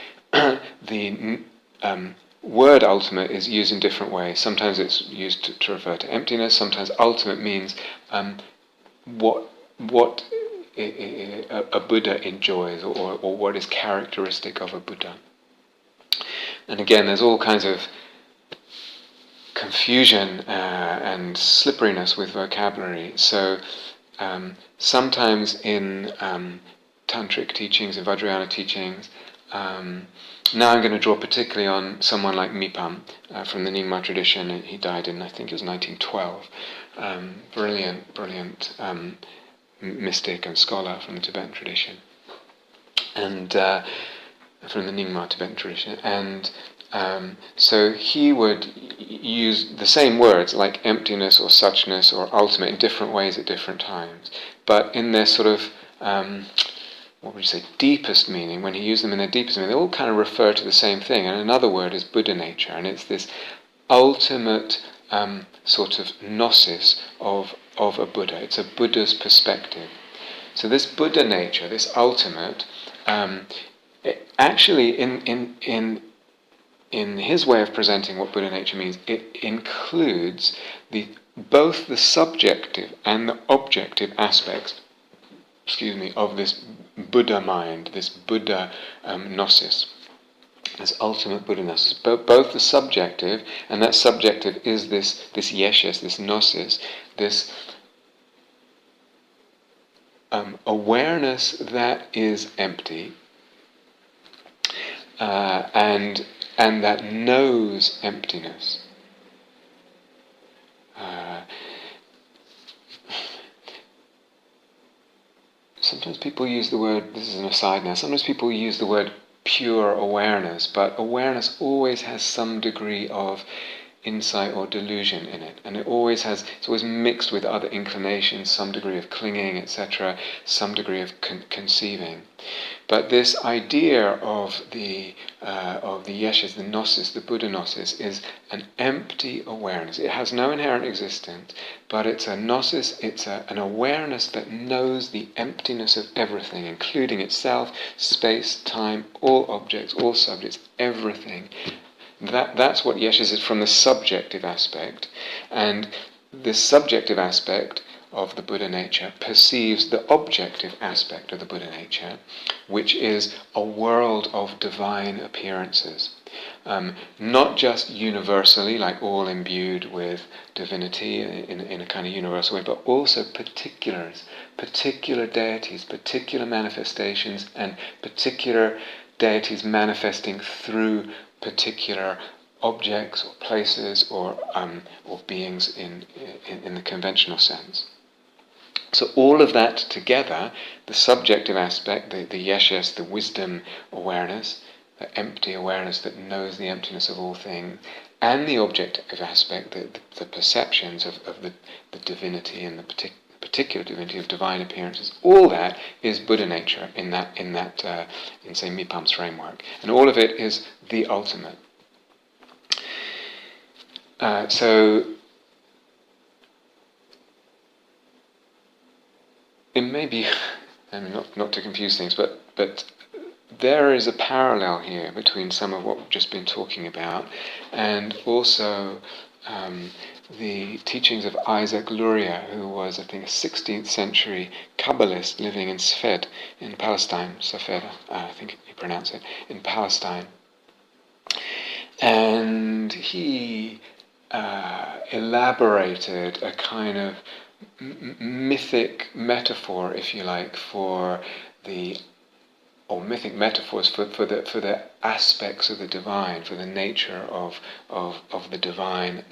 word ultimate is used in different ways. Sometimes it's used to refer to emptiness. Sometimes ultimate means what a Buddha enjoys, or what is characteristic of a Buddha. And again, there's all kinds of confusion and slipperiness with vocabulary. So sometimes in Tantric teachings, in Vajrayana teachings, now I'm going to draw particularly on someone like Mipam from the Nyingma tradition. He died in, I think it was 1912. Brilliant mystic and scholar from the Tibetan tradition, and from the Nyingma Tibetan tradition. And so he would use the same words like emptiness or suchness or ultimate in different ways at different times, but in their sort of what would you say, deepest meaning. When he used them in their deepest meaning, they all kind of refer to the same thing. And another word is Buddha nature, and it's this ultimate sort of gnosis of a Buddha. It's a Buddha's perspective. So this Buddha nature, this ultimate, actually in his way of presenting what Buddha nature means, it includes both the subjective and the objective aspects, of this Buddha mind, this Buddha gnosis, this ultimate Buddha gnosis. Both the subjective, and that subjective is this yeshes, this gnosis, this awareness that is empty, and that knows emptiness. Sometimes people use the word, this is an aside now, sometimes people use the word pure awareness, but awareness always has some degree of insight or delusion in it, and it's always mixed with other inclinations, some degree of clinging, etc., some degree of conceiving. But this idea of the yeshes, the gnosis, the Buddha gnosis, is an empty awareness. It has no inherent existence, but it's a gnosis, it's an awareness that knows the emptiness of everything, including itself, space, time, all objects, all subjects, everything. That's what yeshes is from the subjective aspect, and this subjective aspect of the Buddha nature perceives the objective aspect of the Buddha nature, which is a world of divine appearances. Not just universally, like all imbued with divinity in a kind of universal way, but also particulars, particular deities, particular manifestations, and particular deities manifesting through particular objects or places or beings in the conventional sense. So all of that together, the subjective aspect, the yeshes, the wisdom awareness, the empty awareness that knows the emptiness of all things, and the objective aspect, the perceptions of the divinity and the particular divinity of divine appearances, all that is Buddha nature in say Mipam's framework, and all of it is the ultimate. So it may be, not to confuse things, but there is a parallel here between some of what we've just been talking about, and also the teachings of Isaac Luria, who was, I think, a 16th century Kabbalist living in Sfed in Palestine, Safed, I think you pronounce it, in Palestine. And he elaborated a kind of mythic metaphor, if you like, mythic metaphors for the aspects of the divine, for the nature of the divine,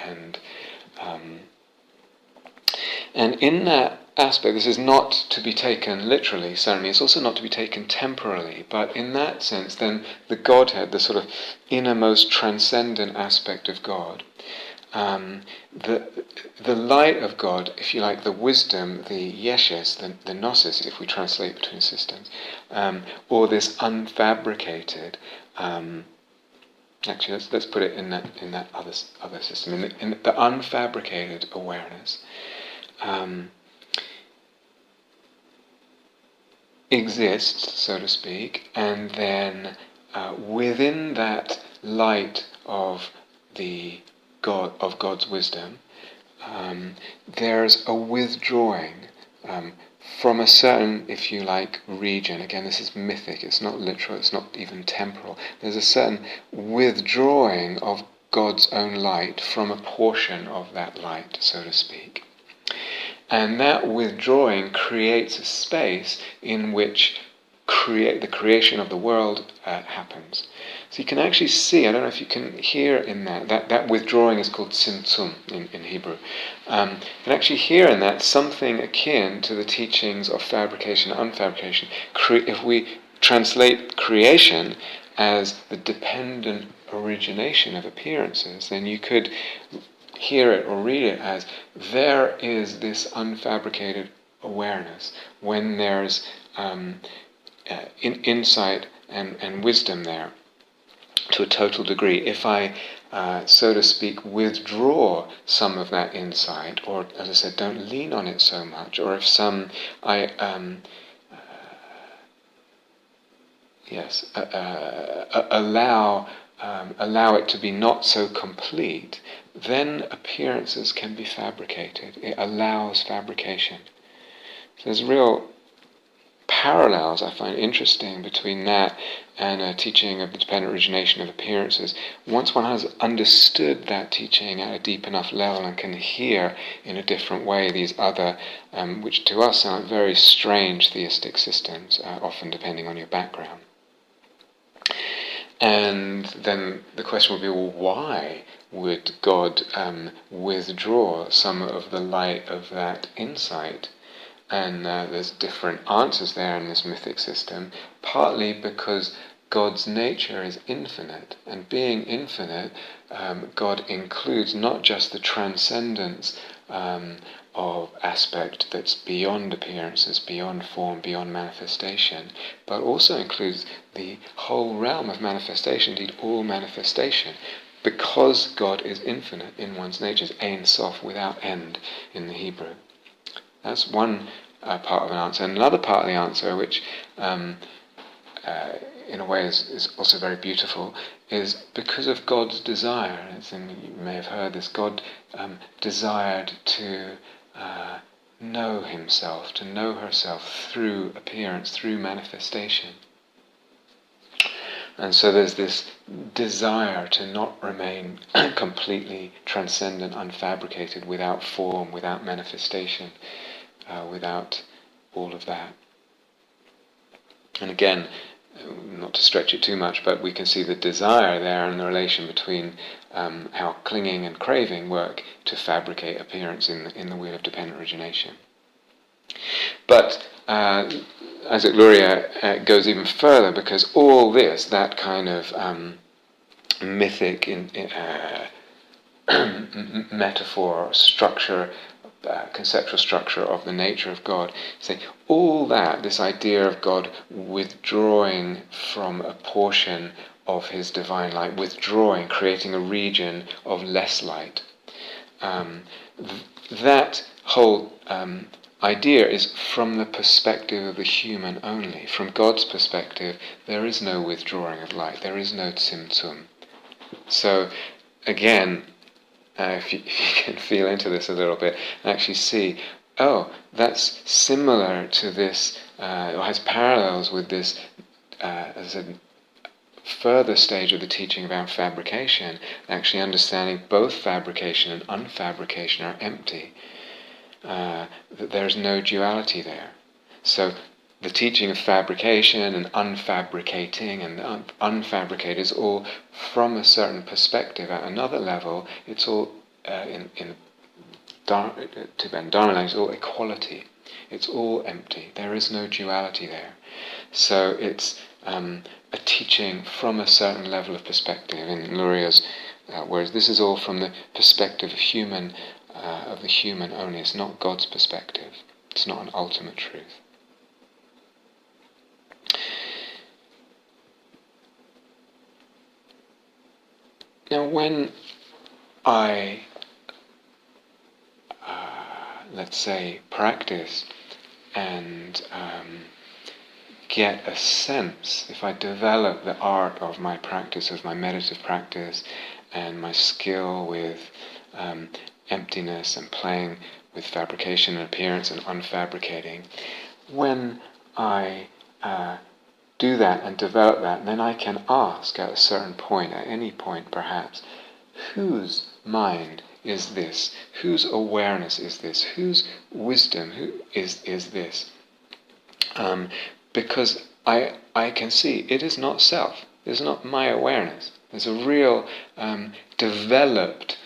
and in that aspect, this is not to be taken literally, certainly. It's also not to be taken temporally, but in that sense, then the Godhead, the sort of innermost transcendent aspect of God, the light of God, if you like, the wisdom, the yeshes, the gnosis, if we translate between systems, or this unfabricated, Actually, let's put it in that other system, in the unfabricated awareness. Exists, so to speak, and then within that light of the God's wisdom, there's a withdrawing from a certain, if you like, region. Again, this is mythic, it's not literal, it's not even temporal. There's a certain withdrawing of God's own light from a portion of that light, so to speak. And that withdrawing creates a space in which the creation of the world happens. So you can actually see, I don't know if you can hear in that withdrawing is called tzimtzum in Hebrew. You can actually hear in that something akin to the teachings of fabrication and unfabrication. If we translate creation as the dependent origination of appearances, then you could hear it or read it as there is this unfabricated awareness when there's insight and wisdom there to a total degree. If I, so to speak, withdraw some of that insight, or as I said, don't lean on it so much, or if allow it to be not so complete, then appearances can be fabricated. It allows fabrication. So there's real parallels I find interesting between that and a teaching of the dependent origination of appearances. Once one has understood that teaching at a deep enough level and can hear in a different way these other, which to us sound very strange theistic systems, often depending on your background. And then the question would be, well, why would God withdraw some of the light of that insight? And there's different answers there in this mythic system, partly because God's nature is infinite, and being infinite, God includes not just the transcendence of aspect that's beyond appearances, beyond form, beyond manifestation, but also includes the whole realm of manifestation, indeed all manifestation, because God is infinite in one's nature, is Ein Sof, without end in the Hebrew. That's one part of an answer. And another part of the answer, which in a way is also very beautiful, is because of God's desire. And you may have heard this, God desired to know himself, to know herself through appearance, through manifestation. And so there's this desire to not remain completely transcendent, unfabricated, without form, without manifestation, without all of that. And again, not to stretch it too much, but we can see the desire there and the relation between how clinging and craving work to fabricate appearance in the wheel of dependent origination. But Isaac Luria goes even further, because all this, that kind of mythic metaphor, structure, conceptual structure of the nature of God, say all that, this idea of God withdrawing from a portion of his divine light, withdrawing, creating a region of less light, that whole idea is from the perspective of the human only. From God's perspective, there is no withdrawing of light, there is no tzimtzum. So again, if you can feel into this a little bit and actually see, oh, that's similar to this, or has parallels with this, as a further stage of the teaching about fabrication, actually understanding both fabrication and unfabrication are empty, that there's no duality there. So the teaching of fabrication and unfabricating and unfabricated is all from a certain perspective. At another level, it's all, in Tibetan Dharma language, it's all equality. It's all empty. There is no duality there. So it's a teaching from a certain level of perspective. In Luria's whereas this is all from the perspective of the human only. It's not God's perspective. It's not an ultimate truth. Now, when I, let's say, practice and get a sense, if I develop the art of my practice, of my meditative practice, and my skill with emptiness and playing with fabrication and appearance and unfabricating, when I do that and develop that, then I can ask at a certain point, at any point perhaps, whose mind is this? Whose awareness is this? Whose wisdom is this? Because I can see it is not self. It is not my awareness. There's a real developed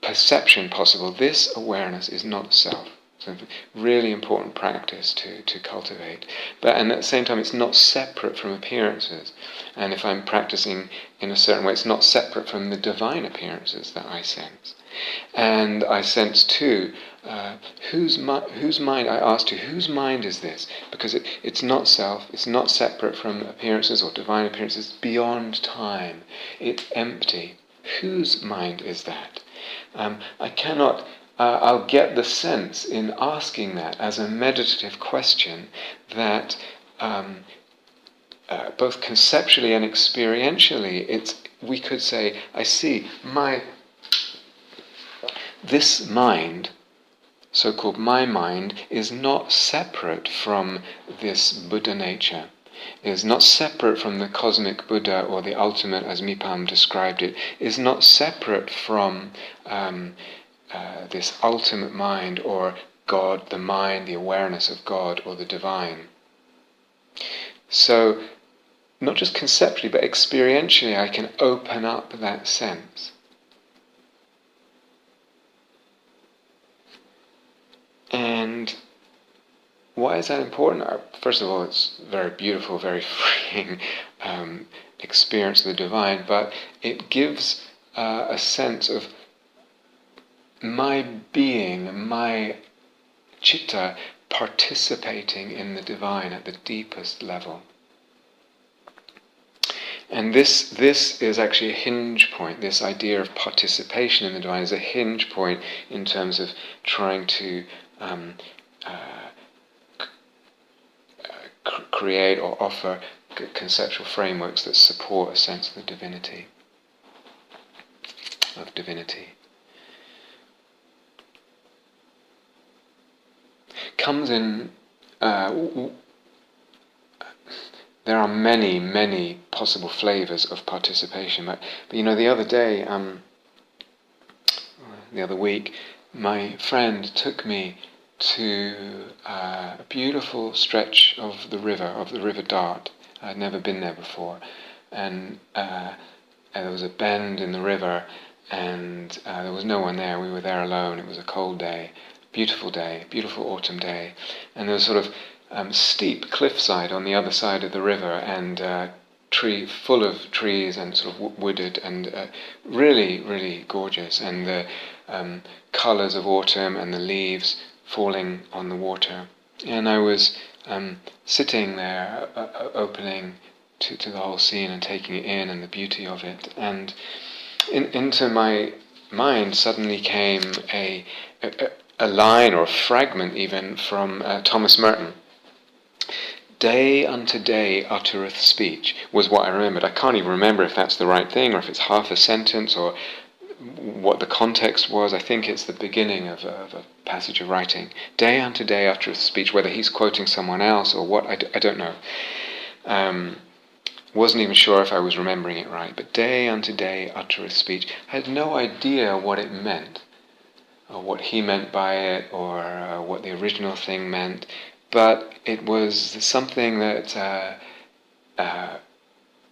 perception possible. This awareness is not self. So really important practice to cultivate. And at the same time, it's not separate from appearances. And if I'm practicing in a certain way, it's not separate from the divine appearances that I sense. And I sense too, whose mind, I ask you, whose mind is this? Because it's not self, it's not separate from appearances or divine appearances, it's beyond time, it's empty. Whose mind is that? I cannot, I'll get the sense in asking that as a meditative question that both conceptually and experientially, we could say, I see, this mind, so-called my mind, is not separate from this Buddha nature, is not separate from the cosmic Buddha or the ultimate, as Mipam described it, is not separate from this ultimate mind or God, the mind, the awareness of God or the divine. So, not just conceptually, but experientially, I can open up that sense. And why is that important? First of all, it's very beautiful, very freeing experience of the divine, but it gives a sense of my being, my citta, participating in the divine at the deepest level. And this is actually a hinge point. This idea of participation in the divine is a hinge point in terms of trying to create or offer conceptual frameworks that support a sense of the divinity. Comes in. There are many possible flavors of participation, but the other day, the other week, my friend took me to a beautiful stretch of the River Dart. I'd never been there before, and there was a bend in the river, and there was no one there. We were there alone. It was a cold day, beautiful autumn day, and there was sort of steep cliffside on the other side of the river, and full of trees and sort of wooded, and really gorgeous, and the colours of autumn and the leaves falling on the water. And I was sitting there, opening to the whole scene and taking it in and the beauty of it. And into my mind suddenly came a line or a fragment even from Thomas Merton. Day unto day uttereth speech was what I remembered. I can't even remember if that's the right thing or if it's half a sentence or what the context was. I think it's the beginning of a passage of writing. Day unto day uttereth speech, whether he's quoting someone else or what, I don't know. Wasn't even sure if I was remembering it right, but day unto day uttereth speech. I had no idea what it meant, or what he meant by it, or what the original thing meant, but it was something that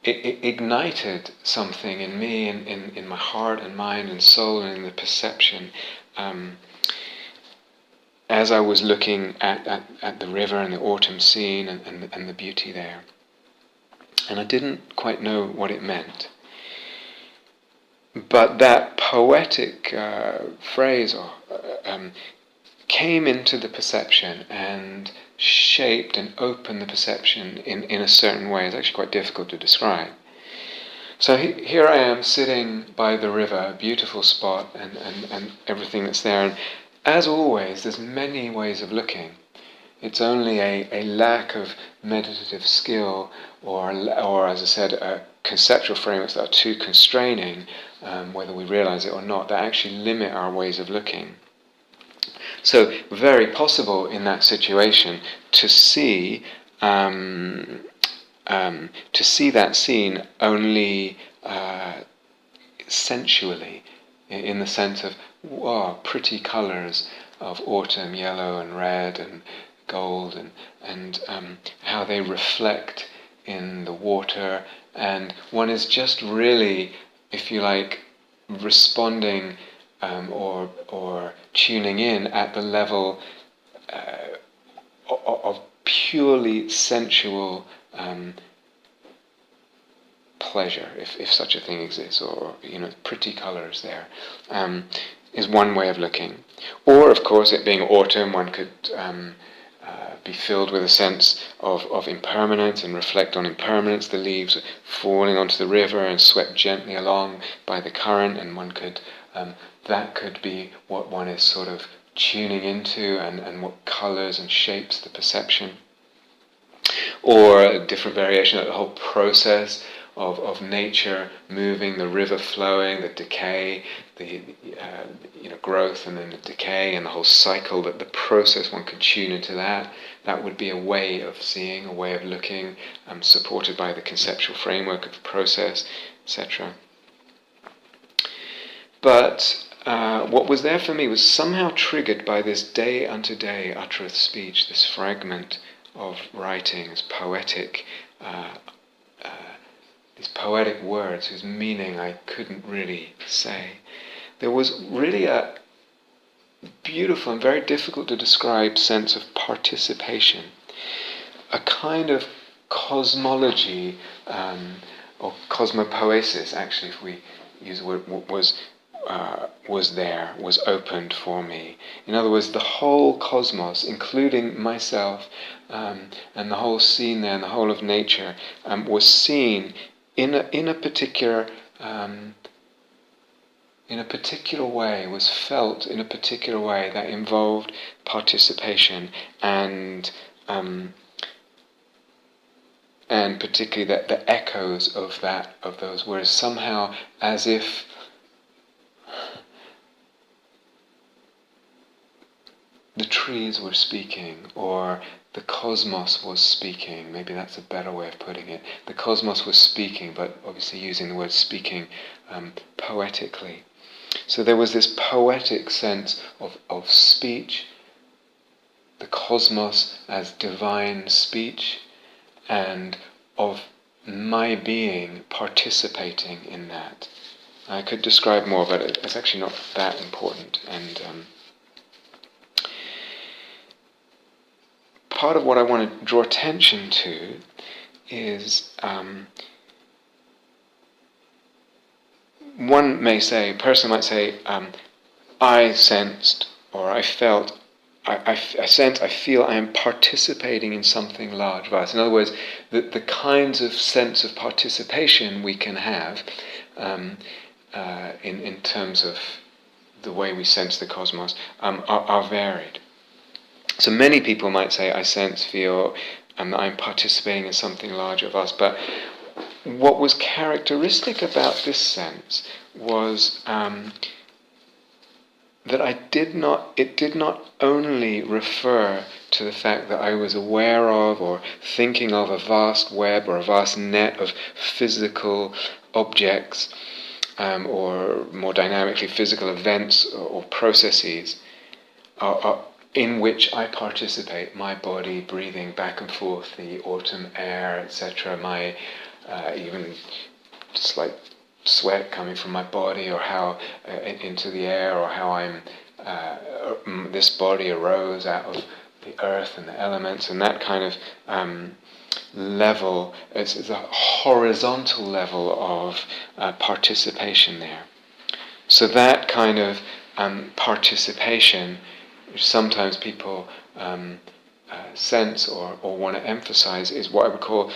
it ignited something in me, in my heart and mind and soul and in the perception, as I was looking at the river and the autumn scene and the beauty there. And I didn't quite know what it meant. But that poetic phrase came into the perception and shaped and opened the perception in a certain way. It's actually quite difficult to describe. So here I am sitting by the river, a beautiful spot, and everything that's there. And as always, there's many ways of looking. It's only a lack of meditative skill, or as I said, conceptual frameworks that are too constraining, whether we realize it or not, that actually limit our ways of looking. So very possible in that situation to see that scene only sensually, in the sense of pretty colours of autumn, yellow and red and gold, and how they reflect in the water, and one is just really, if you like, responding or tuning in at the level of purely sensual pleasure, if such a thing exists, or pretty colours there, is one way of looking. Or, of course, it being autumn, one could be filled with a sense of impermanence and reflect on impermanence, the leaves falling onto the river and swept gently along by the current, and one could that could be what one is sort of tuning into, and what colours and shapes the perception. Or a different variation of the whole process of nature moving, the river flowing, the decay, the growth and then the decay, and the whole cycle, that the process, one could tune into that. That would be a way of seeing, a way of looking, supported by the conceptual framework of the process, etc. But what was there for me was somehow triggered by this day unto day uttereth speech, this fragment of writing, this poetic, these poetic words whose meaning I couldn't really say. There was really a beautiful and very difficult to describe sense of participation, a kind of cosmology, or cosmopoesis, actually, if we use the word, was opened for me. In other words, the whole cosmos, including myself, and the whole scene there, and the whole of nature, was seen in a particular way, was felt in a particular way that involved participation, and particularly the echoes of those words, somehow as if the trees were speaking, or the cosmos was speaking. Maybe that's a better way of putting it. The cosmos was speaking, but obviously using the word speaking poetically. So there was this poetic sense of speech, the cosmos as divine speech, and of my being participating in that. I could describe more, but it's actually not that important. And part of what I want to draw attention to is, one may say, a person might say, I sensed, or I felt, I sense, I feel I am participating in something large, vast. In other words, the kinds of sense of participation we can have in terms of the way we sense the cosmos are varied. So many people might say, I sense, feel, that I'm participating in something larger of us. But what was characteristic about this sense was that it did not only refer to the fact that I was aware of or thinking of a vast web or a vast net of physical objects, or more dynamically physical events or processes, in which I participate, my body breathing back and forth, the autumn air, etc., my even just like sweat coming from my body, or how into the air, or how this body arose out of the earth and the elements, and that kind of level. It's a horizontal level of participation there. So that kind of participation, which sometimes people sense or want to emphasize, is what I would call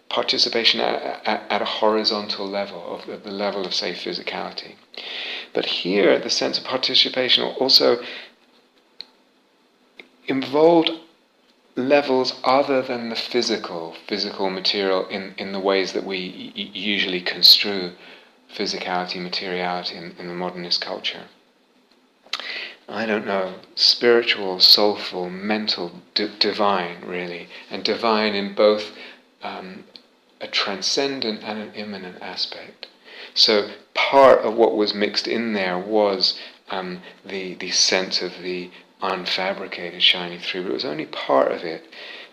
participation at a horizontal level, of the level of, say, physicality. But here, the sense of participation also involved levels other than the physical material in the ways that we usually construe physicality, materiality in the modernist culture. I don't know, spiritual, soulful, mental, divine, really, and divine in both a transcendent and an immanent aspect. So part of what was mixed in there was the sense of the unfabricated shining through, but it was only part of it.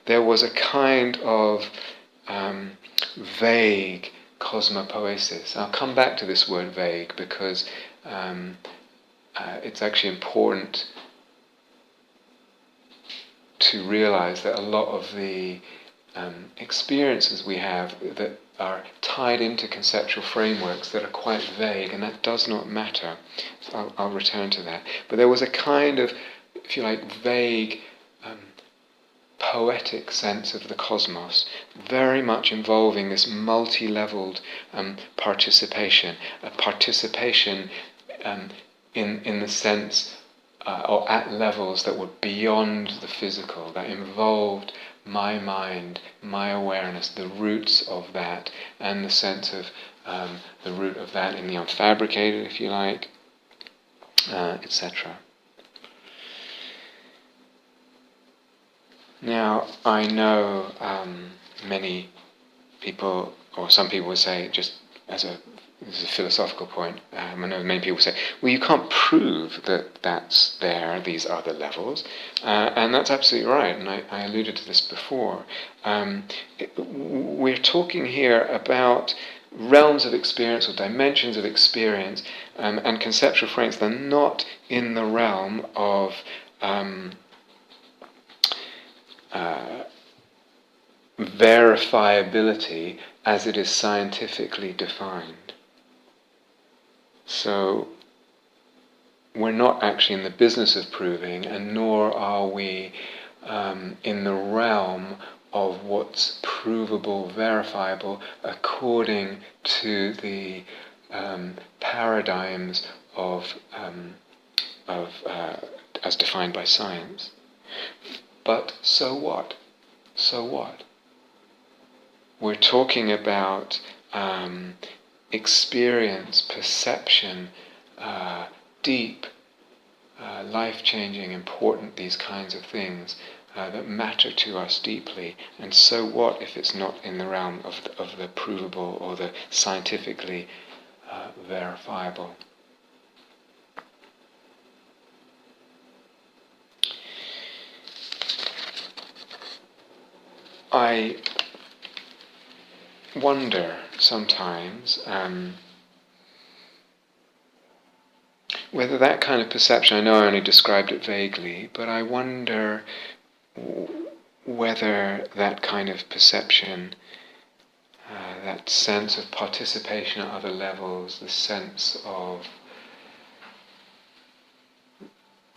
There was a kind of vague cosmopoesis. I'll come back to this word vague because it's actually important to realize that a lot of the experiences we have that are tied into conceptual frameworks that are quite vague, and that does not matter. So I'll return to that. But there was a kind of, if you like, vague poetic sense of the cosmos, very much involving this multi-leveled participation, a participation in the sense or at levels that were beyond the physical, that involved my mind, my awareness, the roots of that, and the sense of the root of that in the unfabricated, if you like, etc. Now, I know many people, or some people would say, just as a philosophical point, I know many people say, well, you can't prove that that's there, these other levels, and that's absolutely right, and I alluded to this before. We're talking here about realms of experience or dimensions of experience and conceptual frames. They're not in the realm of verifiability as it is scientifically defined. So we're not actually in the business of proving, and nor are we in the realm of what's provable, verifiable, according to the paradigms of as defined by science. But so what? So what? We're talking about experience, perception, deep, life-changing, important, these kinds of things that matter to us deeply. And so what if it's not in the realm of the provable or the scientifically verifiable? I wonder sometimes whether that kind of perception, I know I only described it vaguely, but I wonder whether that kind of perception, that sense of participation at other levels, the sense of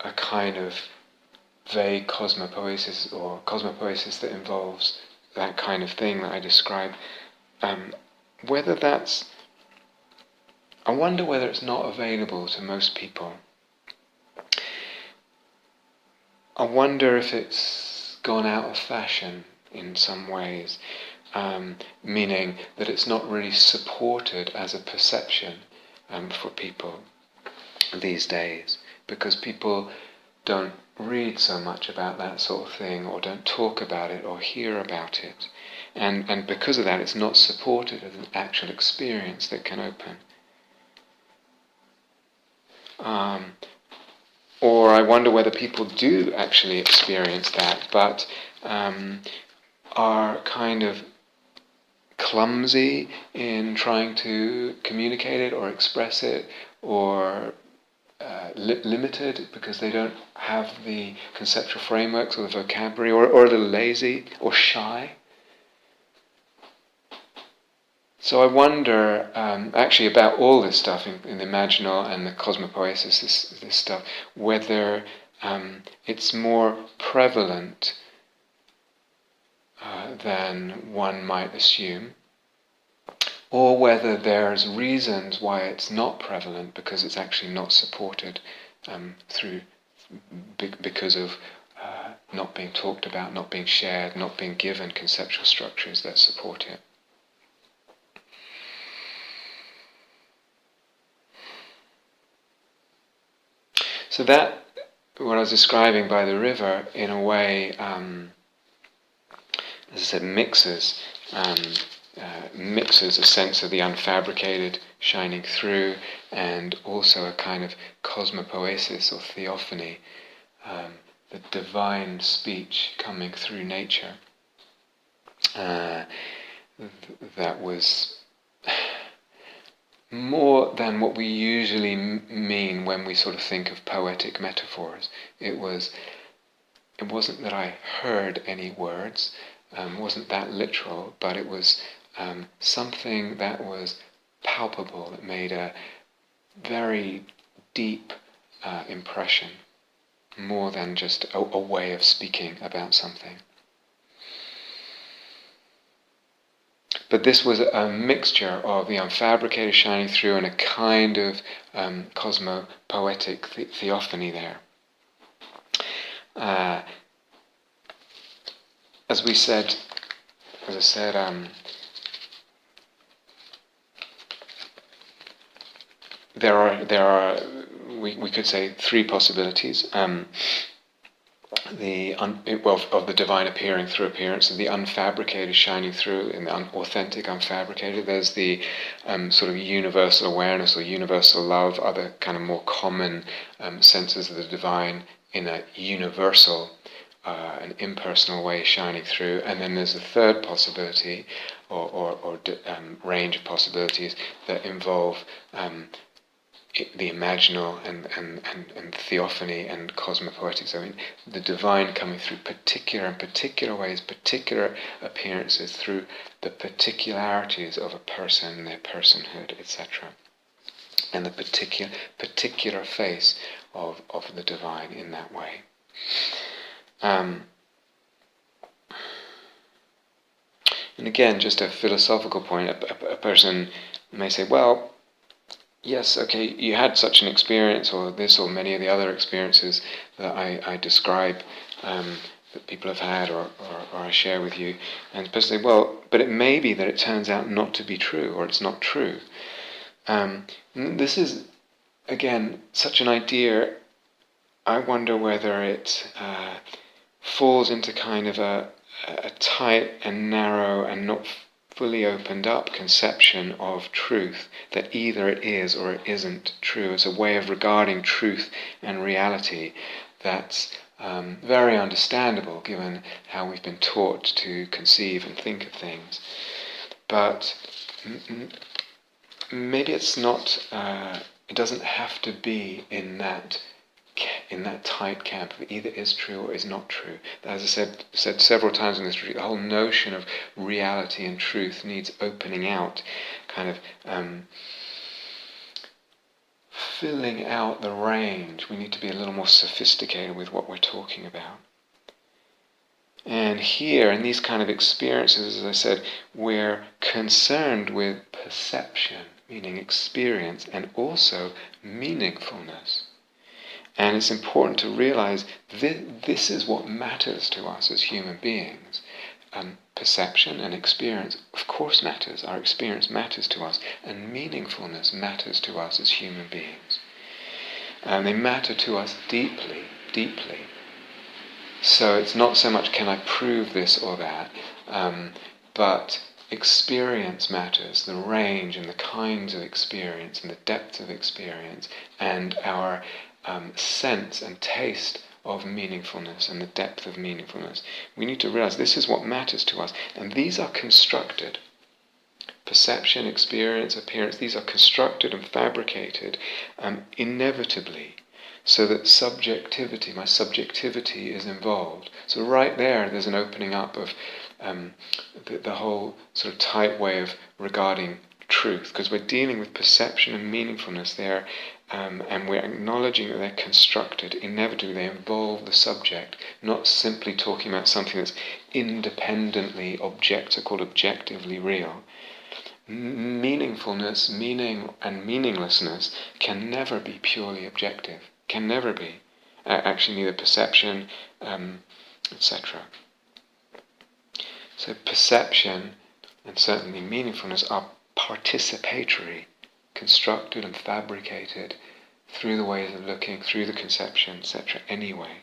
a kind of vague cosmopoesis or cosmopoesis that involves that kind of thing that I described, whether that's, I wonder whether it's not available to most people. I wonder if it's gone out of fashion in some ways, meaning that it's not really supported as a perception for people these days, because people don't read so much about that sort of thing, or don't talk about it, or hear about it. And because of that, it's not supported as an actual experience that can open. Or I wonder whether people do actually experience that, but are kind of clumsy in trying to communicate it or express it, or limited because they don't have the conceptual frameworks or the vocabulary, or a little lazy or shy. So I wonder actually about all this stuff in the Imaginal and the Cosmopoesis, this stuff, whether it's more prevalent than one might assume, or whether there's reasons why it's not prevalent because it's actually not supported because of not being talked about, not being shared, not being given conceptual structures that support it. So that, what I was describing by the river, in a way, as I said, mixes a sense of the unfabricated shining through, and also a kind of cosmopoesis or theophany, the divine speech coming through nature. That was more than what we usually mean when we sort of think of poetic metaphors. It wasn't that I heard any words, wasn't that literal, but it was something that was palpable, that made a very deep impression, more than just a way of speaking about something. But this was a mixture of the unfabricated shining through and a kind of cosmopoetic theophany there. As I said, there are we could say three possibilities. Of the divine appearing through appearance, and the unfabricated shining through, and the authentic unfabricated. There's the sort of universal awareness or universal love, other kind of more common senses of the divine in a universal, an impersonal way shining through. And then there's a third possibility, or range of possibilities that involve the imaginal and theophany and cosmopoetics. I mean, the divine coming through particular ways, particular appearances, through the particularities of a person, their personhood, etc. And the particular face of the divine in that way. And again, just a philosophical point, a person may say, well, yes, okay, you had such an experience, or this, or many of the other experiences that I describe, that people have had, or I share with you. And the person say, well, but it may be that it turns out not to be true, or it's not true. This is, again, such an idea. I wonder whether it falls into kind of a tight and narrow and not fully opened up conception of truth, that either it is or it isn't true. It's a way of regarding truth and reality that's very understandable given how we've been taught to conceive and think of things. But maybe it's not, it doesn't have to be in that tight camp of either is true or is not true. As I said several times in this retreat, the whole notion of reality and truth needs opening out, kind of filling out the range. We need to be a little more sophisticated with what we're talking about. And here, in these kind of experiences, as I said, we're concerned with perception, meaning experience, and also meaningfulness. And it's important to realize this is what matters to us as human beings. Perception and experience, of course, matters. Our experience matters to us, and meaningfulness matters to us as human beings. They matter to us deeply, deeply. So it's not so much can I prove this or that, but experience matters, the range and the kinds of experience and the depth of experience, and our sense and taste of meaningfulness and the depth of meaningfulness. We need to realize this is what matters to us, and these are constructed. Perception, experience, appearance, these are constructed and fabricated inevitably, so that subjectivity, my subjectivity, is involved. So right there's an opening up of the whole sort of tight way of regarding truth, because we're dealing with perception and meaningfulness there. and we're acknowledging that they're constructed. Inevitably, they involve the subject, not simply talking about something that's independently called objectively real. Meaningfulness, meaning, and meaninglessness can never be purely objective. Can never be. Actually, neither perception, etc. So perception and certainly meaningfulness are participatory, constructed and fabricated through the ways of looking, through the conception, etc. Anyway.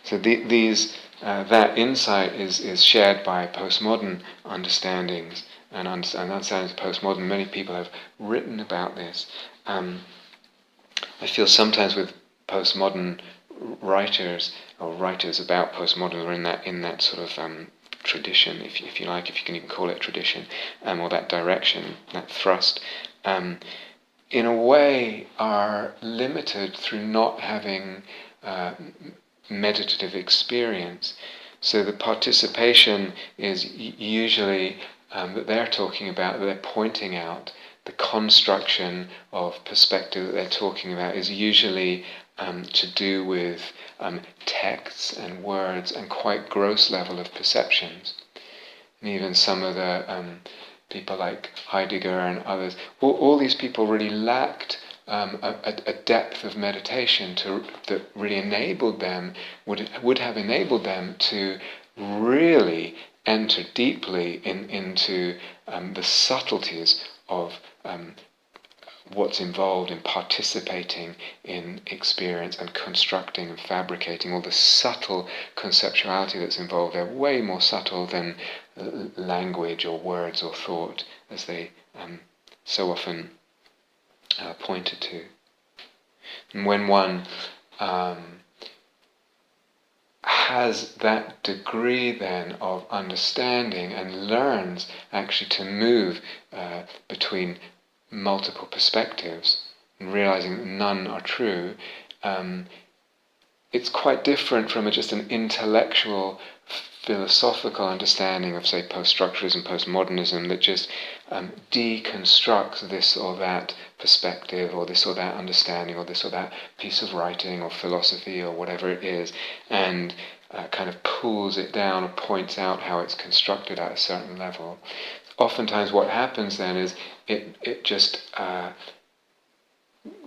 So that insight is shared by postmodern understandings and understandings of postmodern. Many people have written about this. I feel sometimes with postmodern writers or writers about postmodern are in that sort of tradition, if you like, if you can even call it a tradition, or that direction, that thrust, in a way are limited through not having meditative experience. So the participation is usually that they're talking about, that they're pointing out, the construction of perspective that they're talking about is usually to do with texts and words and quite gross level of perceptions. And even some of the people like Heidegger and others, all these people really lacked a depth of meditation that really enabled them, would have enabled them to really enter deeply into the subtleties of what's involved in participating in experience and constructing and fabricating, all the subtle conceptuality that's involved. They're way more subtle than language or words or thought, as they so often pointed to. And when one has that degree then of understanding and learns actually to move between multiple perspectives and realizing that none are true, it's quite different from just an intellectual philosophical understanding of, say, post-structuralism, postmodernism that just deconstructs this or that perspective or this or that understanding or this or that piece of writing or philosophy or whatever it is, and kind of pulls it down or points out how it's constructed at a certain level. Oftentimes what happens then is it just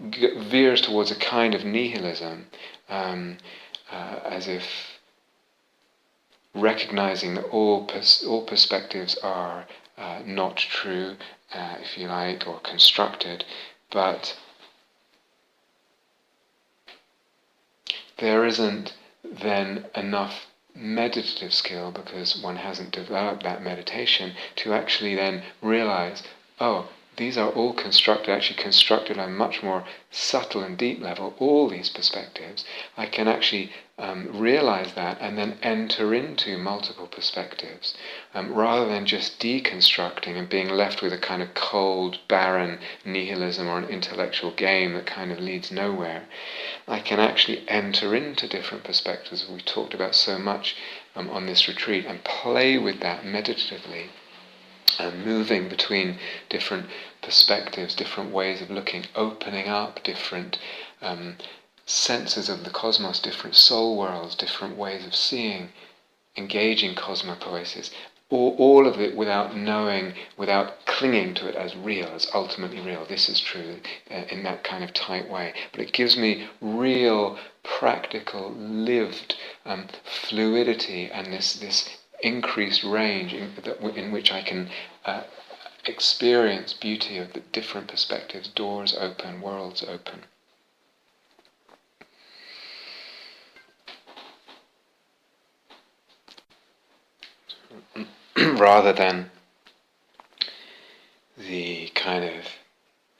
veers towards a kind of nihilism, as if recognizing that all perspectives are not true, if you like, or constructed, but there isn't then enough meditative skill, because one hasn't developed that meditation, to actually then realize, oh, these are all actually constructed on a much more subtle and deep level, all these perspectives. I can actually realize that and then enter into multiple perspectives, rather than just deconstructing and being left with a kind of cold, barren nihilism or an intellectual game that kind of leads nowhere. I can actually enter into different perspectives, we talked about so much on this retreat, and play with that meditatively. Moving between different perspectives, different ways of looking, opening up different senses of the cosmos, different soul worlds, different ways of seeing, engaging cosmopoesis, all of it without knowing, without clinging to it as real, as ultimately real. This is true in that kind of tight way. But it gives me real, practical, lived fluidity and this increased range in which I can experience beauty of the different perspectives, doors open, worlds open. Rather than the kind of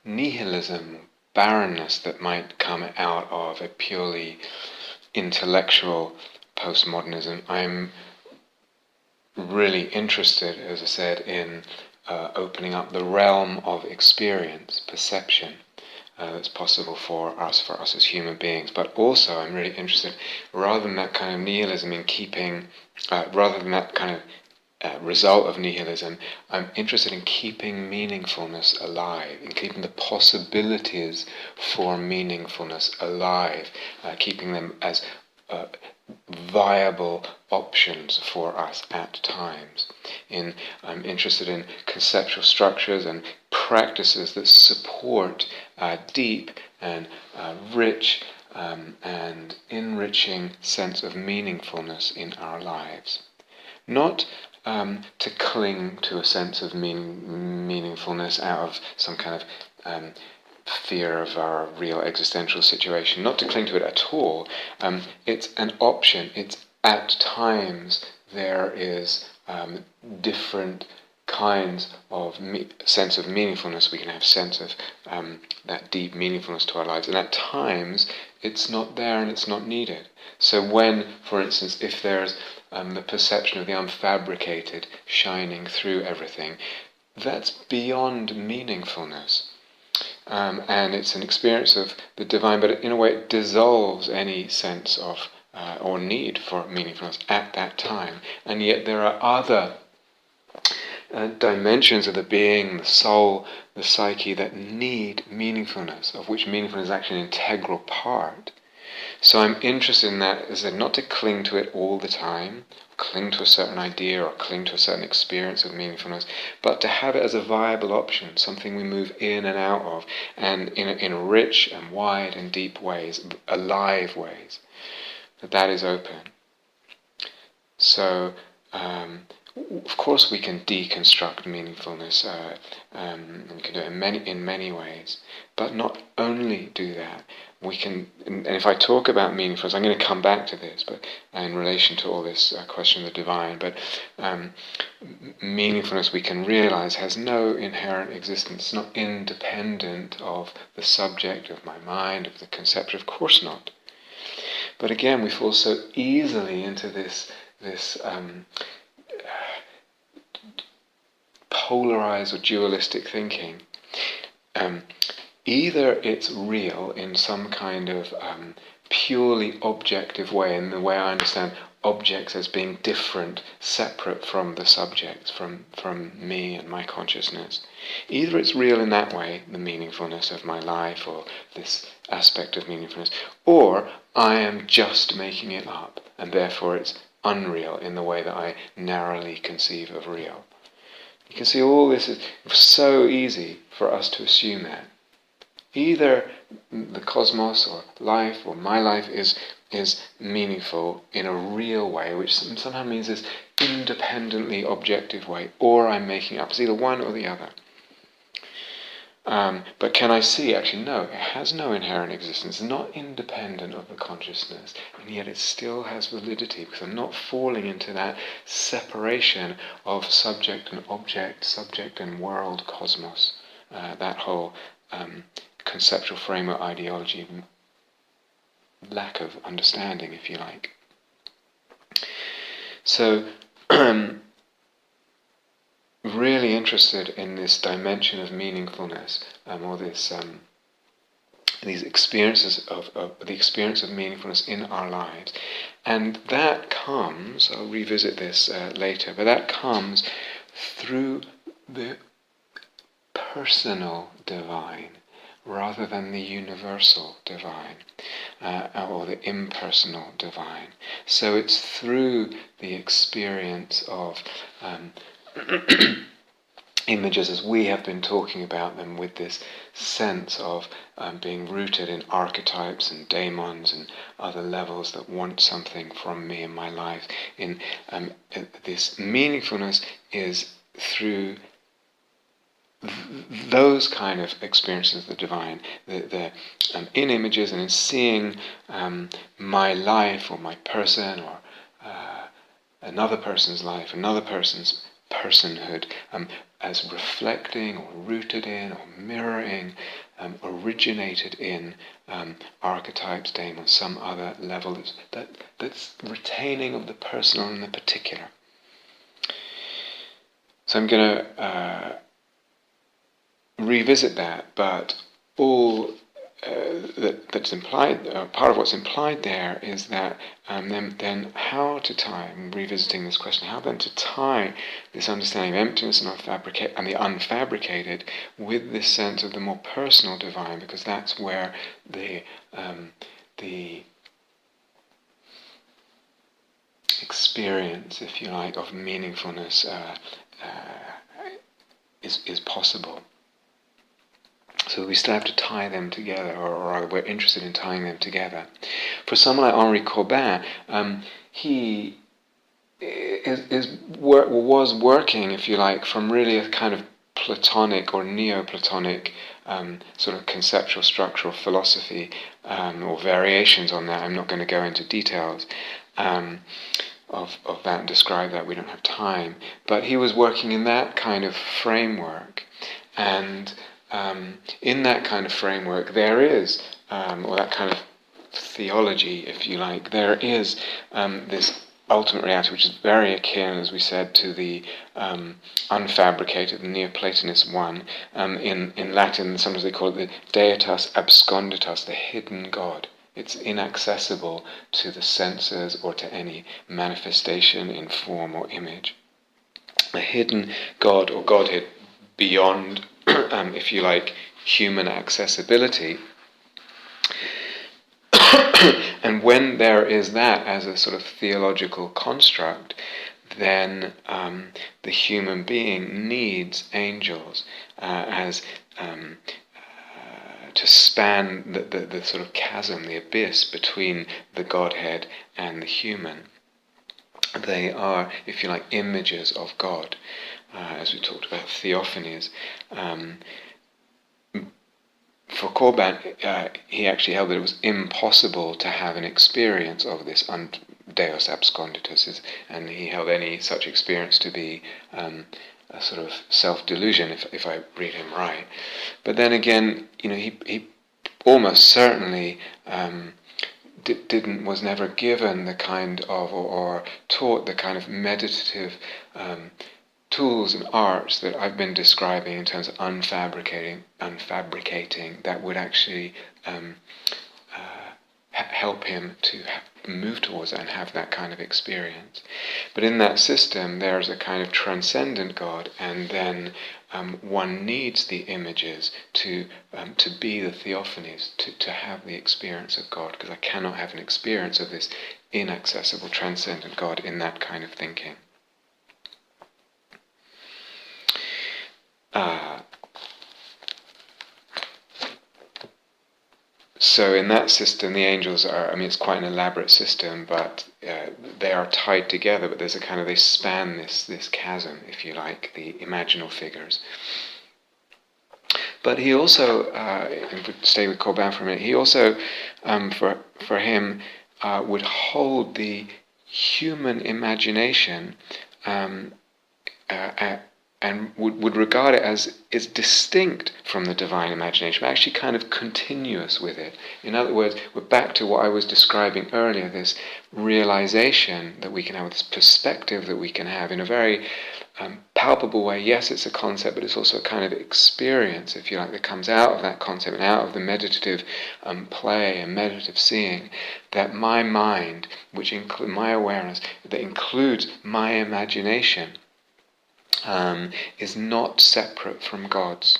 nihilism, barrenness that might come out of a purely intellectual postmodernism, I'm really interested, as I said, in opening up the realm of experience, perception, that's possible for us as human beings. But also I'm really interested, rather than that kind of nihilism, in keeping, rather than that kind of result of nihilism, I'm interested in keeping meaningfulness alive, in keeping the possibilities for meaningfulness alive, keeping them as viable options for us at times. I'm interested in conceptual structures and practices that support deep and rich and enriching sense of meaningfulness in our lives. Not to cling to a sense of meaningfulness out of some kind of fear of our real existential situation, not to cling to it at all. It's an option. It's at times there is different kinds of sense of meaningfulness. We can have sense of that deep meaningfulness to our lives, and at times it's not there and it's not needed. So when, for instance, if there's the perception of the unfabricated shining through everything, that's beyond meaningfulness. And it's an experience of the divine, but in a way it dissolves any sense of or need for meaningfulness at that time. And yet there are other dimensions of the being, the soul, the psyche that need meaningfulness, of which meaningfulness is actually an integral part. So I'm interested in that, as I said, not to cling to it all the time, cling to a certain idea or cling to a certain experience of meaningfulness, but to have it as a viable option, something we move in and out of, and in rich and wide and deep ways, alive ways, that is open. So, of course we can deconstruct meaningfulness, and we can do it in many ways, but not only do that. We can, and if I talk about meaningfulness, I'm going to come back to this, but in relation to all this question of the divine, but meaningfulness we can realize has no inherent existence. It's not independent of the subject, of my mind, of the conception. Of course not. But again, we fall so easily into this polarized or dualistic thinking. Either it's real in some kind of purely objective way, in the way I understand objects as being different, separate from the subjects, from me and my consciousness. Either it's real in that way, the meaningfulness of my life or this aspect of meaningfulness, or I am just making it up, and therefore it's unreal in the way that I narrowly conceive of real. You can see all this is so easy for us to assume that. Either the cosmos or life or my life is meaningful in a real way, which sometimes means this independently objective way, or I'm making it up. It's either one or the other. But can I see, actually, no, it has no inherent existence, it's not independent of the consciousness, and yet it still has validity, because I'm not falling into that separation of subject and object, subject and world, cosmos, that whole conceptual framework, ideology, lack of understanding, if you like. So, really interested in this dimension of meaningfulness, or this these experiences of the experience of meaningfulness in our lives, and that comes. I'll revisit this later, but that comes through the personal divine, rather than the universal divine, or the impersonal divine. So it's through the experience of images as we have been talking about them, with this sense of being rooted in archetypes and daemons and other levels that want something from me in my life. In this meaningfulness is through those kind of experiences of the divine, in images and in seeing my life or my person or another person's life, another person's personhood, as reflecting or rooted in or mirroring, originated in archetypes, daemons, some other level that's retaining of the personal and the particular. So I'm going to revisit that, but all that's implied, part of what's implied there is that then how to tie, I'm revisiting this question, how then to tie this understanding of emptiness and the unfabricated with this sense of the more personal divine, because that's where the experience, if you like, of meaningfulness is possible. So we still have to tie them together, or we're interested in tying them together. For someone like Henri Corbin, he was working, if you like, from really a kind of Platonic or Neoplatonic sort of conceptual structural philosophy, or variations on that. I'm not going to go into details of that and describe that. We don't have time. But he was working in that kind of framework, and in that kind of framework, there is, or that kind of theology, if you like, there is this ultimate reality, which is very akin, as we said, to the unfabricated, the Neoplatonist one. In Latin, sometimes they call it the deus absconditus, the hidden God. It's inaccessible to the senses or to any manifestation in form or image. A hidden God or Godhead beyond, if you like, human accessibility. And when there is that as a sort of theological construct, then the human being needs angels as to span the sort of chasm, the abyss between the Godhead and the human. They are, if you like, images of God, as we talked about theophanies. For Corbin, he actually held that it was impossible to have an experience of this deus absconditus, and he held any such experience to be a sort of self-delusion, if I read him right. But then again, he almost certainly was never given the kind of, or taught the kind of meditative tools and arts that I've been describing in terms of unfabricating, that would actually help him to move towards that and have that kind of experience. But in that system, there's a kind of transcendent God, and then one needs the images to be the theophanies, to have the experience of God, because I cannot have an experience of this inaccessible, transcendent God in that kind of thinking. So in that system, the angels are, it's quite an elaborate system, but they are tied together, but there's a kind of, they span this chasm, if you like, the imaginal figures. But he also, if we stay with Corbin for a minute, he also, for him, would hold the human imagination and would regard it as is distinct from the divine imagination, but actually kind of continuous with it. In other words, we're back to what I was describing earlier, this realization that we can have, this perspective that we can have in a very palpable way. Yes, it's a concept, but it's also a kind of experience, if you like, that comes out of that concept and out of the meditative play and meditative seeing, that my mind, which includes my awareness, that includes my imagination, is not separate from God's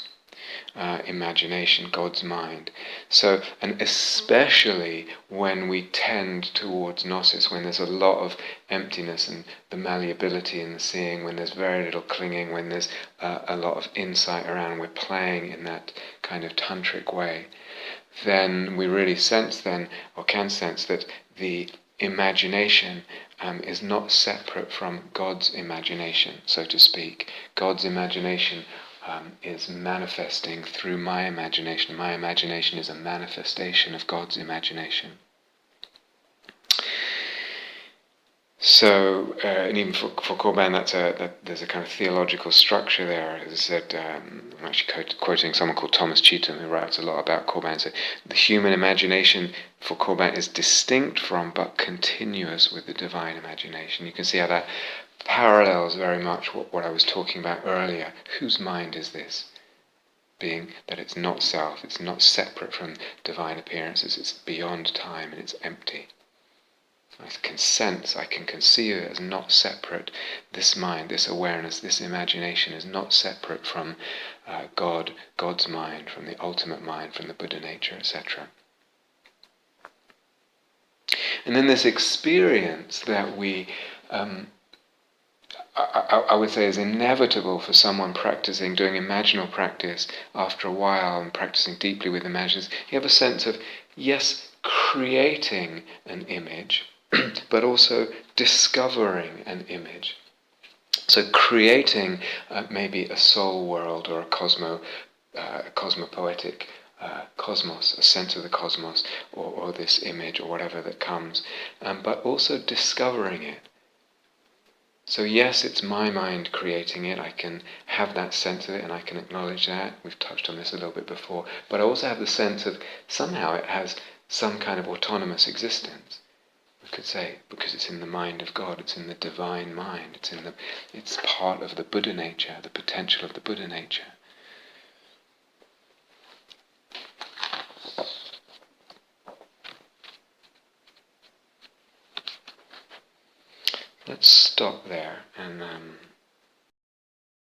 imagination, God's mind. So, and especially when we tend towards gnosis, when there's a lot of emptiness and the malleability in the seeing, when there's very little clinging, when there's a lot of insight around, we're playing in that kind of tantric way, then we really sense then, or can sense, that the imagination is not separate from God's imagination, so to speak. God's imagination is manifesting through my imagination. My imagination is a manifestation of God's imagination. So, and even for Corbin, there's a kind of theological structure there. As I said, I'm actually quoting someone called Thomas Cheetham, who writes a lot about Corbin. So, the human imagination for Corbin is distinct from, but continuous with the divine imagination. You can see how that parallels very much what I was talking about earlier. Whose mind is this? being, that it's not self, it's not separate from divine appearances, it's beyond time and it's empty. I can sense, I can conceive it as not separate. This mind, this awareness, this imagination is not separate from God's mind, from the ultimate mind, from the Buddha nature, etc. And then this experience that we, I would say, is inevitable for someone practicing, doing imaginal practice after a while and practicing deeply with imaginings. You have a sense of, yes, creating an image, but also discovering an image. So creating maybe a soul world or a cosmopoetic cosmos, a sense of the cosmos, or this image or whatever that comes, but also discovering it. So yes, it's my mind creating it, I can have that sense of it and I can acknowledge that. We've touched on this a little bit before. But I also have the sense of somehow it has some kind of autonomous existence. We could say, because it's in the mind of God, it's in the divine mind, it's part of the Buddha nature, the potential of the Buddha nature. Let's stop there and